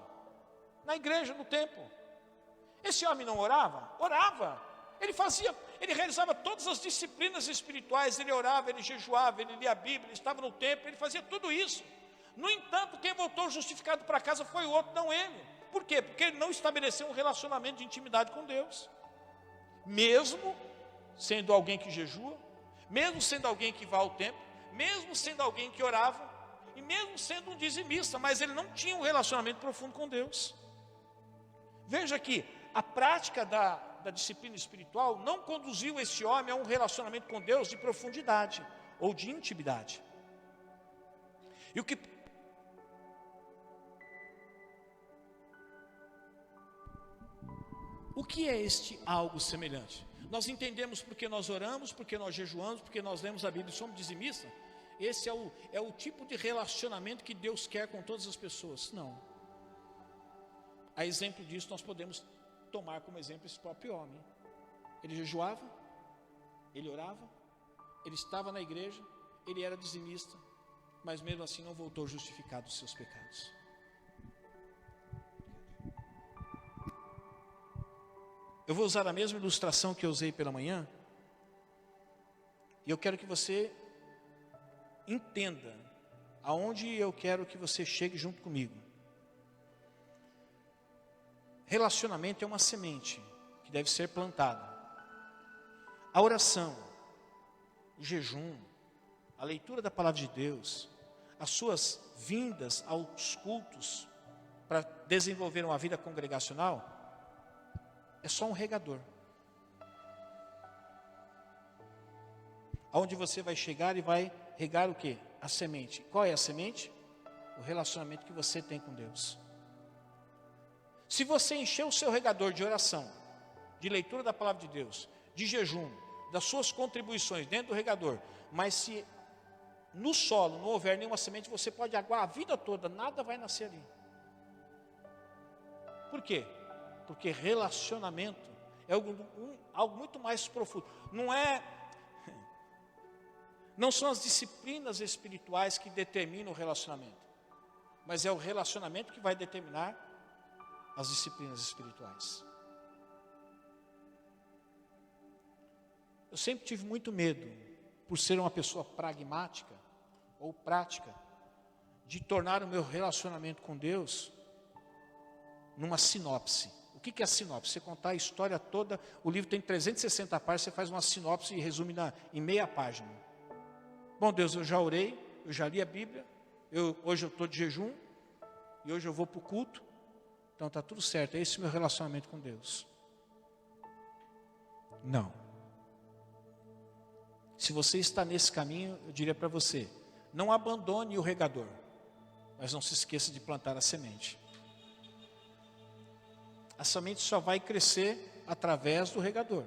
Na igreja, no templo. Esse homem não orava? Orava. Ele realizava todas as disciplinas espirituais, ele orava, ele jejuava, ele lia a Bíblia, ele estava no templo, ele fazia tudo isso. No entanto, quem voltou justificado para casa foi o outro, não ele. Por quê? Porque ele não estabeleceu um relacionamento de intimidade com Deus. Mesmo sendo alguém que jejua, mesmo sendo alguém que vai ao templo, mesmo sendo alguém que orava, e mesmo sendo um dizimista, mas ele não tinha um relacionamento profundo com Deus. Veja que a prática da disciplina espiritual não conduziu esse homem a um relacionamento com Deus de profundidade ou de intimidade. E o que é este algo semelhante? Nós entendemos porque nós oramos, porque nós jejuamos, porque nós lemos a Bíblia e somos dizimistas. Esse é o tipo de relacionamento que Deus quer com todas as pessoas? Não. A exemplo disso, nós podemos tomar como exemplo esse próprio homem. Ele jejuava, ele orava, ele estava na igreja, ele era dizimista, mas mesmo assim não voltou justificado dos seus pecados. Eu vou usar a mesma ilustração que eu usei pela manhã, e eu quero que você entenda aonde eu quero que você chegue junto comigo. Relacionamento é uma semente que deve ser plantada. A oração, o jejum, a leitura da palavra de Deus, as suas vindas aos cultos para desenvolver uma vida congregacional, é só um regador. Aonde você vai chegar e vai regar o quê? A semente. Qual é a semente? O relacionamento que você tem com Deus. Se você encher o seu regador de oração, de leitura da palavra de Deus, de jejum, das suas contribuições dentro do regador, mas se no solo não houver nenhuma semente, você pode aguar a vida toda, nada vai nascer ali. Por quê? Porque relacionamento é algo muito mais profundo. Não são as disciplinas espirituais que determinam o relacionamento, mas é o relacionamento que vai determinar as disciplinas espirituais. Eu sempre tive muito medo, por ser uma pessoa pragmática ou prática, de tornar o meu relacionamento com Deus numa sinopse. O que é a sinopse? Você contar a história toda, o livro tem 360 páginas, você faz uma sinopse e resume em meia página. Bom, Deus, eu já orei, eu já li a Bíblia, hoje eu estou de jejum, e hoje eu vou para o culto, então está tudo certo, é esse o meu relacionamento com Deus. Não. Se você está nesse caminho, eu diria para você, não abandone o regador, mas não se esqueça de plantar a semente. A semente só vai crescer através do regador,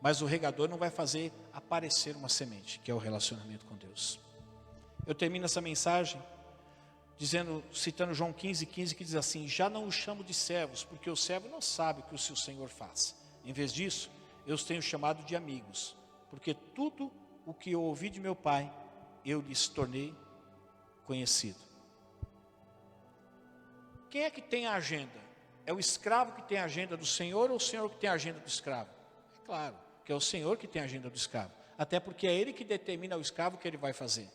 mas o regador não vai fazer aparecer uma semente, que é o relacionamento com Deus. Eu termino essa mensagem citando João 15:15, que diz assim: já não os chamo de servos, porque o servo não sabe o que o seu Senhor faz. Em vez disso, eu os tenho chamado de amigos, porque tudo o que eu ouvi de meu Pai, eu lhes tornei conhecido. Quem é que tem a agenda? É o escravo que tem a agenda do Senhor ou o Senhor que tem a agenda do escravo? É claro, que é o Senhor que tem a agenda do escravo. Até porque é Ele que determina ao escravo o que ele vai fazer.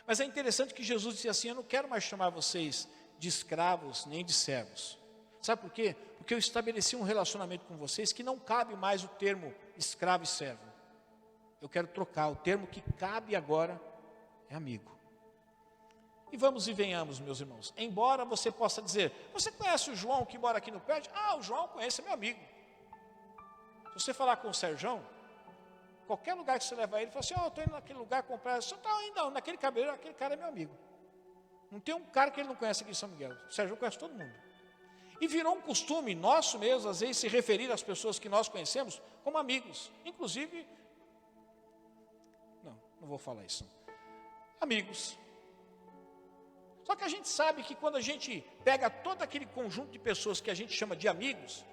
Mas é interessante que Jesus disse assim: eu não quero mais chamar vocês de escravos nem de servos. Sabe por quê? Porque eu estabeleci um relacionamento com vocês que não cabe mais o termo escravo e servo. Eu quero trocar, o termo que cabe agora é amigo. E vamos e venhamos, meus irmãos. Embora você possa dizer, você conhece o João que mora aqui no prédio? Ah, o João conhece, é meu amigo. Se você falar com o Serjão, qualquer lugar que você levar ele, fala assim: eu estou indo naquele lugar comprar, você está indo naquele cabeleireiro, aquele cara é meu amigo. Não tem um cara que ele não conhece aqui em São Miguel. O Serjão conhece todo mundo. E virou um costume nosso mesmo, às vezes, se referir às pessoas que nós conhecemos como amigos. Inclusive, não vou falar isso. Amigos. Só que a gente sabe que quando a gente pega todo aquele conjunto de pessoas que a gente chama de amigos,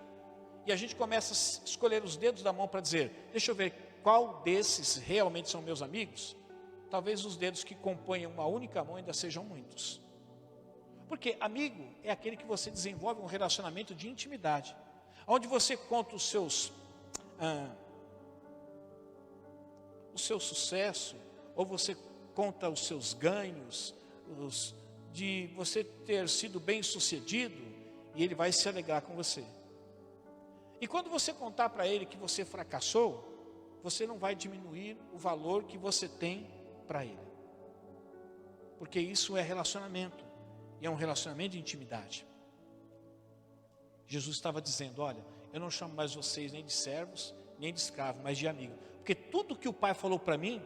e a gente começa a escolher os dedos da mão para dizer, deixa eu ver qual desses realmente são meus amigos, talvez os dedos que compõem uma única mão ainda sejam muitos. Porque amigo é aquele que você desenvolve um relacionamento de intimidade, onde você conta o seu sucesso, ou você conta os seus ganhos, de você ter sido bem sucedido, e ele vai se alegrar com você. E quando você contar para ele que você fracassou, você não vai diminuir o valor que você tem para ele, porque isso é relacionamento, e é um relacionamento de intimidade. Jesus estava dizendo: olha, eu não chamo mais vocês nem de servos, nem de escravos, mas de amigos, porque tudo que o Pai falou para mim,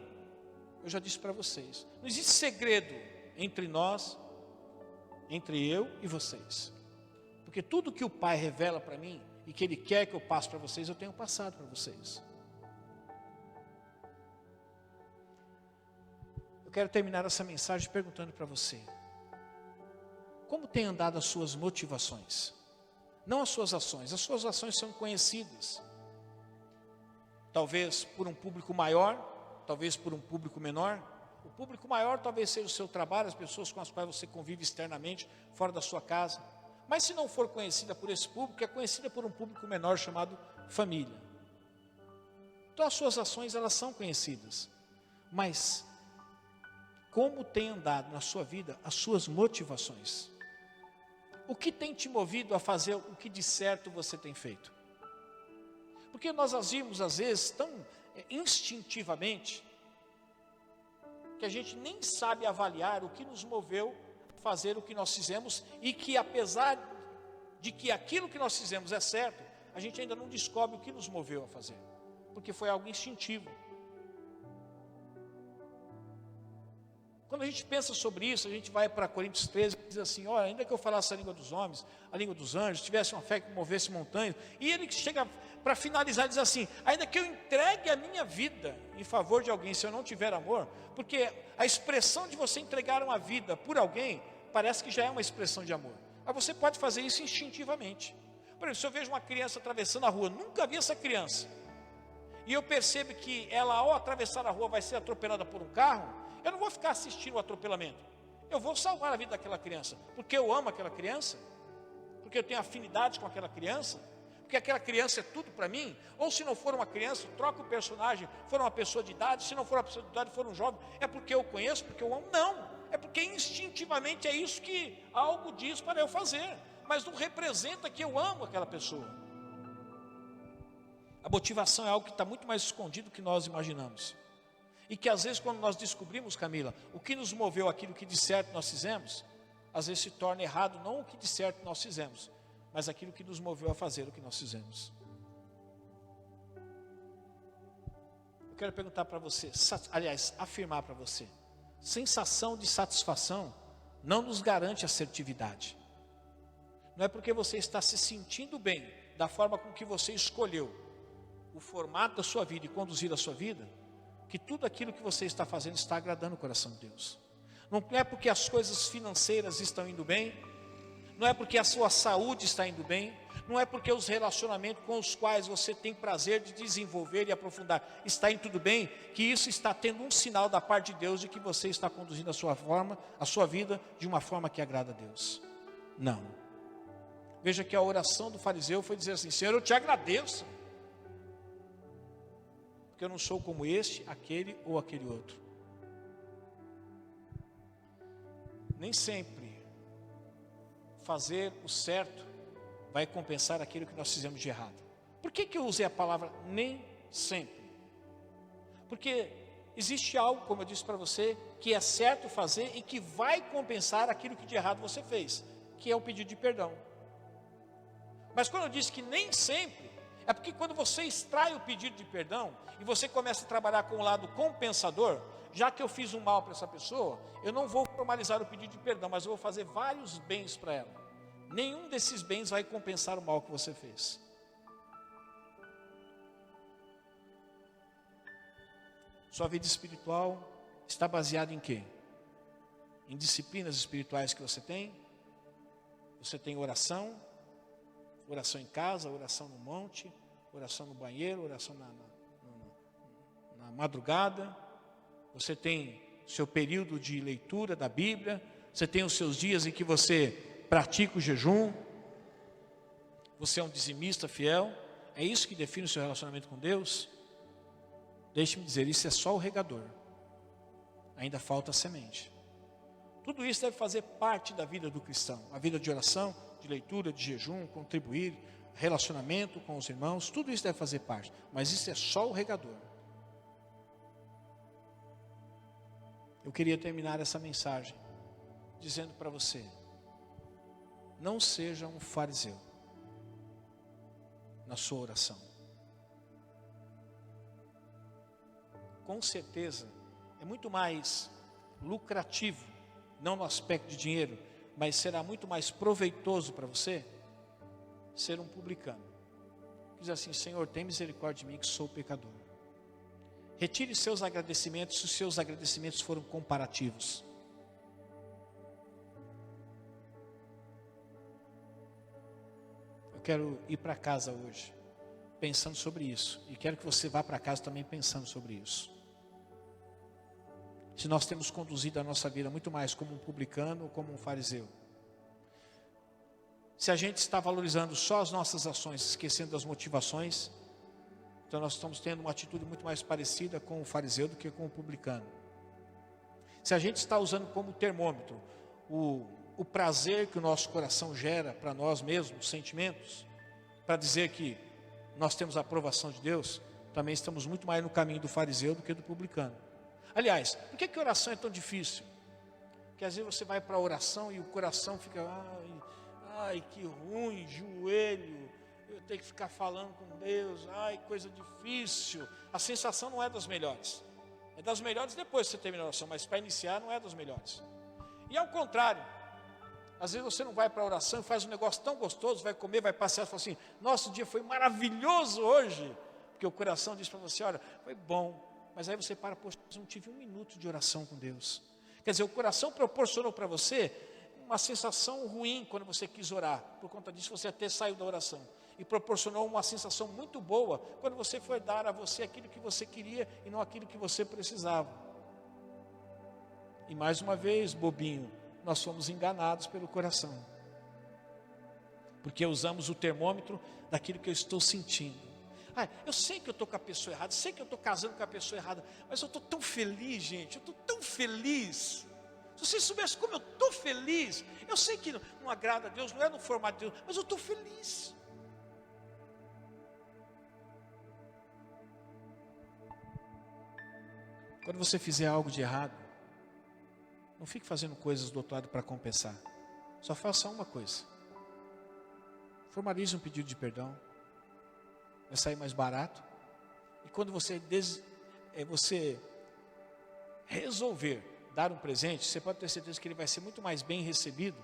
eu já disse para vocês. Não existe segredo entre nós, entre eu e vocês, porque tudo que o Pai revela para mim, e que Ele quer que eu passe para vocês, eu tenho passado para vocês. Eu quero terminar essa mensagem perguntando para você: como tem andado as suas motivações? Não as suas ações são conhecidas, talvez por um público maior, talvez por um público menor. O público maior talvez seja o seu trabalho, as pessoas com as quais você convive externamente, fora da sua casa. Mas se não for conhecida por esse público, é conhecida por um público menor chamado família. Então as suas ações, elas são conhecidas. Mas como tem andado na sua vida as suas motivações? O que tem te movido a fazer o que de certo você tem feito? Porque nós agimos às vezes tão instintivamente, que a gente nem sabe avaliar o que nos moveu a fazer o que nós fizemos, e que apesar de que aquilo que nós fizemos é certo, a gente ainda não descobre o que nos moveu a fazer, porque foi algo instintivo. Quando a gente pensa sobre isso, a gente vai para Coríntios 13 e diz assim: olha, ainda que eu falasse a língua dos homens, a língua dos anjos, tivesse uma fé que movesse montanhas, e ele chega para finalizar e diz assim: ainda que eu entregue a minha vida em favor de alguém, se eu não tiver amor, porque a expressão de você entregar uma vida por alguém, parece que já é uma expressão de amor, mas você pode fazer isso instintivamente. Por exemplo, se eu vejo uma criança atravessando a rua, nunca vi essa criança, e eu percebo que ela, ao atravessar a rua, vai ser atropelada por um carro, eu não vou ficar assistindo o atropelamento, eu vou salvar a vida daquela criança, porque eu amo aquela criança, porque eu tenho afinidade com aquela criança, porque aquela criança é tudo para mim, ou se não for uma criança, troca o personagem, for uma pessoa de idade, se não for uma pessoa de idade, for um jovem, é porque eu conheço, porque eu amo? Não, é porque instintivamente é isso que algo diz para eu fazer, mas não representa que eu amo aquela pessoa. A motivação é algo que está muito mais escondido do que nós imaginamos, e que às vezes quando nós descobrimos, Camila, o que nos moveu aquilo que de certo nós fizemos, às vezes se torna errado, não o que de certo nós fizemos, mas aquilo que nos moveu a fazer o que nós fizemos. Eu quero perguntar para você, aliás, afirmar para você, sensação de satisfação não nos garante assertividade. Não é porque você está se sentindo bem, da forma com que você escolheu o formato da sua vida e conduzir a sua vida, que tudo aquilo que você está fazendo está agradando o coração de Deus. Não é porque as coisas financeiras estão indo bem, não é porque a sua saúde está indo bem, não é porque os relacionamentos com os quais você tem prazer de desenvolver e aprofundar está indo tudo bem, que isso está tendo um sinal da parte de Deus de que você está conduzindo a sua vida de uma forma que agrada a Deus. Não. Veja que a oração do fariseu foi dizer assim: Senhor, eu te agradeço, porque eu não sou como este, aquele ou aquele outro. Nem sempre fazer o certo vai compensar aquilo que nós fizemos de errado. Por que eu usei a palavra nem sempre? Porque existe algo, como eu disse para você, que é certo fazer e que vai compensar aquilo que de errado você fez, que é o pedido de perdão. Mas quando eu disse que nem sempre, é porque quando você extrai o pedido de perdão e você começa a trabalhar com o lado compensador, já que eu fiz um mal para essa pessoa, eu não vou formalizar o pedido de perdão, mas eu vou fazer vários bens para ela. Nenhum desses bens vai compensar o mal que você fez. Sua vida espiritual está baseada em quê? Em disciplinas espirituais que você tem? Você tem oração? Oração em casa, oração no monte, oração no banheiro, oração na madrugada. Você tem seu período de leitura da Bíblia. Você tem os seus dias em que você pratica o jejum. Você é um dizimista fiel. É isso que define o seu relacionamento com Deus? Deixe-me dizer, isso é só o regador. Ainda falta a semente. Tudo isso deve fazer parte da vida do cristão. A vida de oração, de leitura, de jejum, contribuir, relacionamento com os irmãos, tudo isso deve fazer parte. Mas isso é só o regador. Eu queria terminar essa mensagem dizendo para você: não seja um fariseu na sua oração. Com certeza é muito mais lucrativo, não no aspecto de dinheiro, mas será muito mais proveitoso para você ser um publicano. Diz assim: Senhor, tem misericórdia de mim que sou pecador. Retire seus agradecimentos se os seus agradecimentos foram comparativos. Eu quero ir para casa hoje pensando sobre isso, e quero que você vá para casa também pensando sobre isso. Se nós temos conduzido a nossa vida muito mais como um publicano ou como um fariseu, se a gente está valorizando só as nossas ações, esquecendo das motivações, então nós estamos tendo uma atitude muito mais parecida com o fariseu do que com o publicano. Se a gente está usando como termômetro o prazer que o nosso coração gera para nós mesmos, os sentimentos, para dizer que nós temos a aprovação de Deus, também estamos muito mais no caminho do fariseu do que do publicano. Aliás, por que a oração é tão difícil? Porque às vezes você vai para a oração e o coração fica, ai que ruim, joelho, eu tenho que ficar falando com Deus, ai coisa difícil. A sensação não é das melhores. É das melhores depois que você termina a oração, mas para iniciar não é das melhores. E ao contrário, às vezes você não vai para a oração e faz um negócio tão gostoso, vai comer, vai passear e fala assim: nosso dia foi maravilhoso hoje. Porque o coração diz para você: olha, foi bom. Mas aí você para, poxa, eu não tive um minuto de oração com Deus. Quer dizer, o coração proporcionou para você uma sensação ruim quando você quis orar. Por conta disso você até saiu da oração. E proporcionou uma sensação muito boa quando você foi dar a você aquilo que você queria e não aquilo que você precisava. E mais uma vez, bobinho, nós fomos enganados pelo coração. Porque usamos o termômetro daquilo que eu estou sentindo. Eu sei que eu estou com a pessoa errada, sei que eu estou casando com a pessoa errada, mas eu estou tão feliz, gente, eu estou tão feliz. Se vocês soubessem como eu estou feliz, eu sei que não agrada a Deus, não é no formato de Deus, mas eu estou feliz. Quando você fizer algo de errado, não fique fazendo coisas do outro lado para compensar. Só faça uma coisa. Formalize um pedido de perdão. Vai sair mais barato. E quando você resolver dar um presente, você pode ter certeza que ele vai ser muito mais bem recebido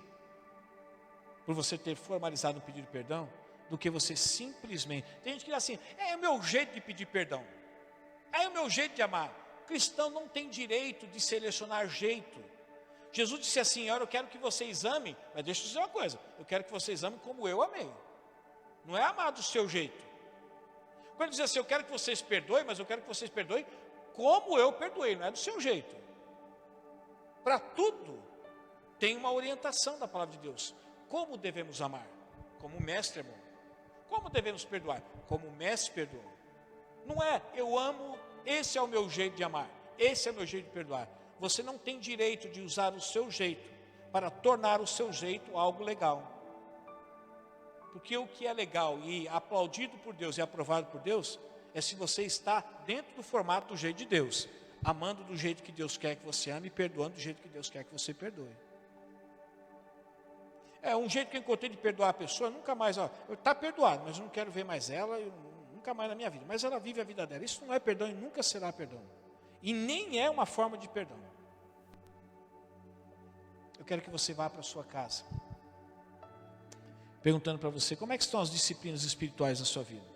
por você ter formalizado um pedido de perdão do que você simplesmente... Tem gente que diz assim, é o meu jeito de pedir perdão, é o meu jeito de amar. O cristão não tem direito de selecionar jeito. Jesus disse assim, eu quero que vocês amem, mas deixa eu dizer uma coisa, eu quero que vocês amem como eu amei. Não é amar do seu jeito. Quando ele diz assim, eu quero que vocês perdoem, mas eu quero que vocês perdoem como eu perdoei, não é do seu jeito. Para tudo tem uma orientação da palavra de Deus. Como devemos amar? Como o mestre amou. Como devemos perdoar? Como o mestre perdoou. Não é, eu amo, esse é o meu jeito de amar, esse é o meu jeito de perdoar. Você não tem direito de usar o seu jeito para tornar o seu jeito algo legal. Porque o que é legal e aplaudido por Deus e aprovado por Deus, é se você está dentro do formato do jeito de Deus, amando do jeito que Deus quer que você ame e perdoando do jeito que Deus quer que você perdoe. Um jeito que eu encontrei de perdoar a pessoa, nunca mais, está perdoado, mas eu não quero ver mais ela, nunca mais na minha vida. Mas ela vive a vida dela, isso não é perdão e nunca será perdão. E nem é uma forma de perdão. Eu quero que você vá para a sua casa, perguntando para você, como é que estão as disciplinas espirituais da sua vida?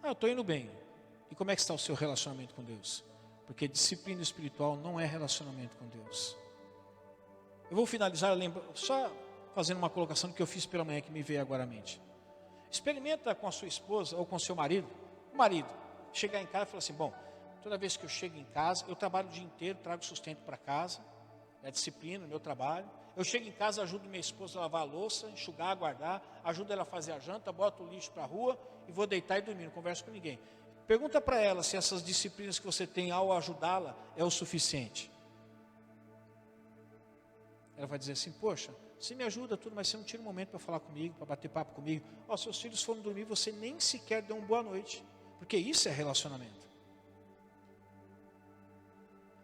Eu estou indo bem. E como é que está o seu relacionamento com Deus? Porque disciplina espiritual não é relacionamento com Deus. Eu vou finalizar só fazendo uma colocação do que eu fiz pela manhã que me veio agora à mente. Experimenta com a sua esposa ou com o seu marido, chegar em casa e falar assim, bom, toda vez que eu chego em casa, eu trabalho o dia inteiro, trago sustento para casa, é disciplina no meu trabalho. Eu chego em casa, ajudo minha esposa a lavar a louça, enxugar, guardar, ajudo ela a fazer a janta, boto o lixo para a rua e vou deitar e dormir, não converso com ninguém. Pergunta para ela se essas disciplinas que você tem ao ajudá-la é o suficiente. Ela vai dizer assim, poxa, você me ajuda tudo, mas você não tira um momento para falar comigo, para bater papo comigo. Seus filhos foram dormir, você nem sequer deu uma boa noite, porque isso é relacionamento.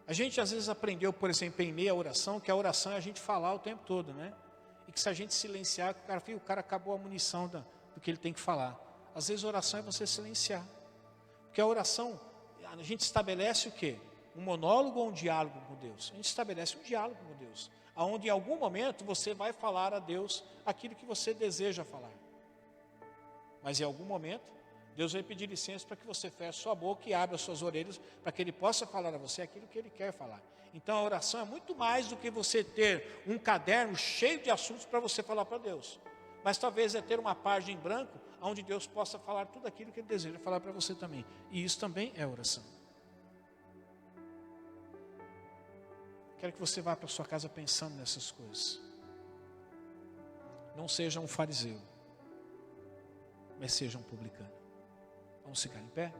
A gente às vezes aprendeu, por exemplo, em meia oração, que a oração é a gente falar o tempo todo, né? E que se a gente silenciar, o cara acabou a munição do que ele tem que falar. Às vezes a oração é você silenciar. Porque a oração, a gente estabelece o quê? Um monólogo ou um diálogo com Deus? A gente estabelece um diálogo com Deus, onde em algum momento você vai falar a Deus aquilo que você deseja falar. Mas em algum momento, Deus vai pedir licença para que você feche sua boca e abra suas orelhas, para que Ele possa falar a você aquilo que Ele quer falar. Então a oração é muito mais do que você ter um caderno cheio de assuntos para você falar para Deus. Mas talvez é ter uma página em branco, onde Deus possa falar tudo aquilo que Ele deseja falar para você também. E isso também é oração. Quero que você vá para a sua casa pensando nessas coisas. Não seja um fariseu, mas seja um publicano. Vamos ficar em pé?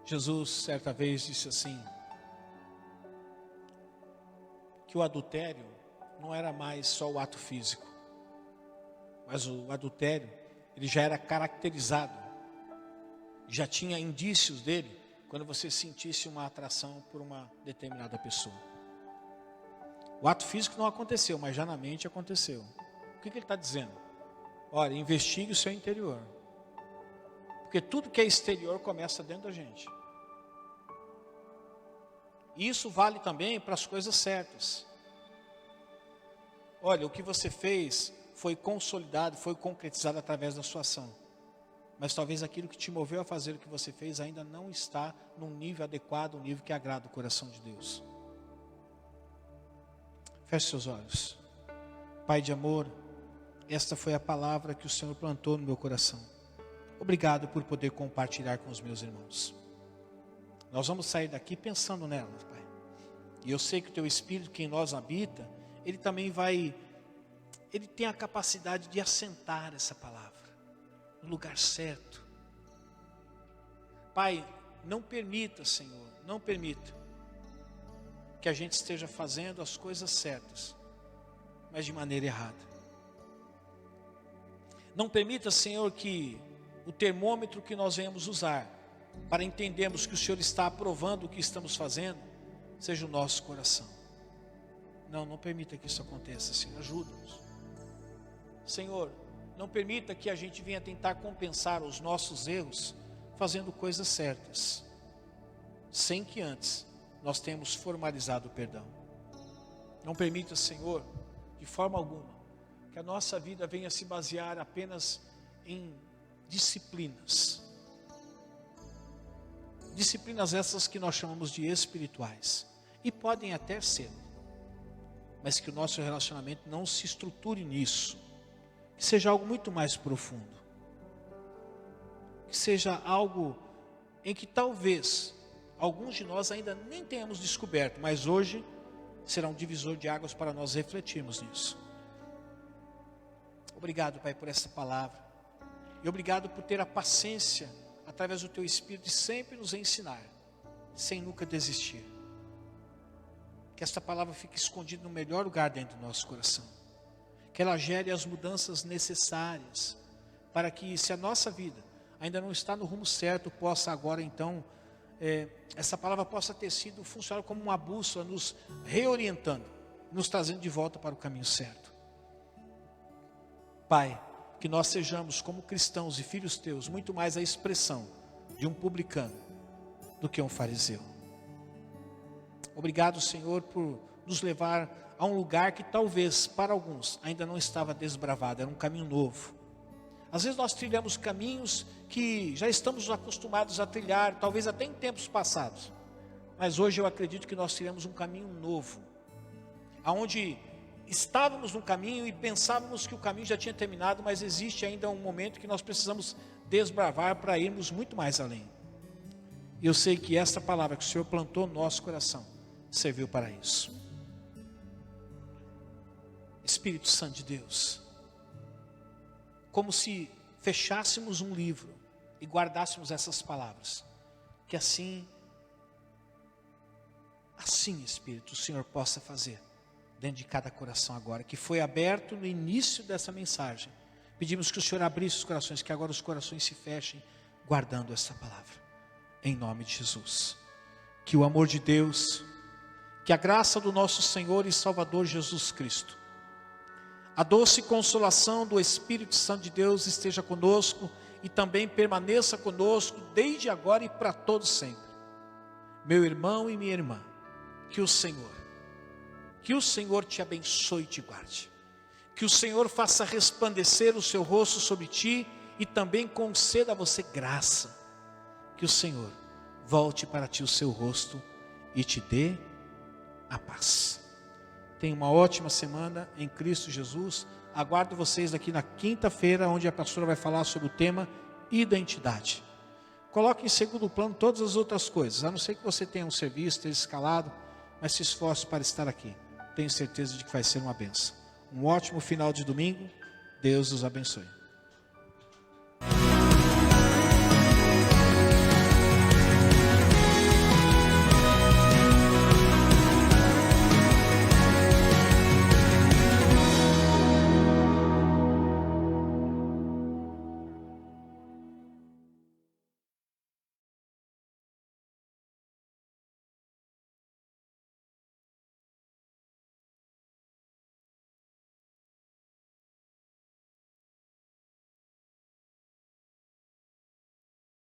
Jesus, certa vez, disse assim, que o adultério não era mais só o ato físico, mas o adultério, ele já era caracterizado, já tinha indícios dele, quando você sentisse uma atração por uma determinada pessoa. O ato físico não aconteceu, mas já na mente aconteceu. O que ele está dizendo? Olha, investigue o seu interior, porque tudo que é exterior começa dentro da gente. E isso vale também para as coisas certas. Olha, o que você fez foi consolidado, foi concretizado através da sua ação. Mas talvez aquilo que te moveu a fazer o que você fez ainda não está num nível adequado, um nível que agrada o coração de Deus. Feche seus olhos. Pai de amor, esta foi a palavra que o Senhor plantou no meu coração. Obrigado por poder compartilhar com os meus irmãos. Nós vamos sair daqui pensando nela, Pai. E eu sei que o Teu Espírito que em nós habita, Ele também Ele tem a capacidade de assentar essa palavra no lugar certo. Pai, não permita, Senhor, não permita que a gente esteja fazendo as coisas certas, mas de maneira errada. Não permita, Senhor, que o termômetro que nós venhamos usar para entendermos que o Senhor está aprovando o que estamos fazendo, seja o nosso coração. Não permita que isso aconteça, Senhor, ajuda-nos. Senhor, não permita que a gente venha tentar compensar os nossos erros fazendo coisas certas, sem que antes nós tenhamos formalizado o perdão. Não permita, Senhor, de forma alguma, que a nossa vida venha se basear apenas em disciplinas. Disciplinas essas que nós chamamos de espirituais. E podem até ser. Mas que o nosso relacionamento não se estruture nisso. Que seja algo muito mais profundo. Que seja algo em que talvez alguns de nós ainda nem tenhamos descoberto. Mas hoje será um divisor de águas para nós refletirmos nisso. Obrigado, Pai, por essa palavra. E obrigado por ter a paciência, através do Teu Espírito, de sempre nos ensinar, sem nunca desistir. Que esta palavra fique escondida no melhor lugar dentro do nosso coração. Que ela gere as mudanças necessárias, para que, se a nossa vida ainda não está no rumo certo, possa agora então, essa palavra possa ter sido funcionar como uma bússola, nos reorientando, nos trazendo de volta para o caminho certo. Pai, que nós sejamos como cristãos e filhos Teus, muito mais a expressão de um publicano do que um fariseu. Obrigado, Senhor, por nos levar a um lugar que talvez para alguns ainda não estava desbravado, era um caminho novo. Às vezes nós trilhamos caminhos que já estamos acostumados a trilhar, talvez até em tempos passados. Mas hoje eu acredito que nós trilhamos um caminho novo, aonde estávamos no caminho e pensávamos que o caminho já tinha terminado, mas existe ainda um momento que nós precisamos desbravar para irmos muito mais além. E eu sei que esta palavra que o Senhor plantou no nosso coração serviu para isso. Espírito Santo de Deus, como se fechássemos um livro e guardássemos essas palavras, que assim, Espírito, o Senhor possa fazer dentro de cada coração agora, que foi aberto no início dessa mensagem. Pedimos que o Senhor abrisse os corações, que agora os corações se fechem, guardando essa palavra, em nome de Jesus. Que o amor de Deus, que a graça do nosso Senhor e Salvador Jesus Cristo, a doce consolação do Espírito Santo de Deus esteja conosco e também permaneça conosco desde agora e para todos sempre. Meu irmão e minha irmã, que o Senhor te abençoe e te guarde. Que o Senhor faça resplandecer o seu rosto sobre ti e também conceda a você graça. Que o Senhor volte para ti o seu rosto e te dê a paz. Tenha uma ótima semana em Cristo Jesus. Aguardo vocês aqui na quinta-feira, onde a pastora vai falar sobre o tema identidade. Coloque em segundo plano todas as outras coisas, a não ser que você tenha um serviço, esteja escalado, mas se esforce para estar aqui. Tenho certeza de que vai ser uma bênção. Um ótimo final de domingo. Deus os abençoe.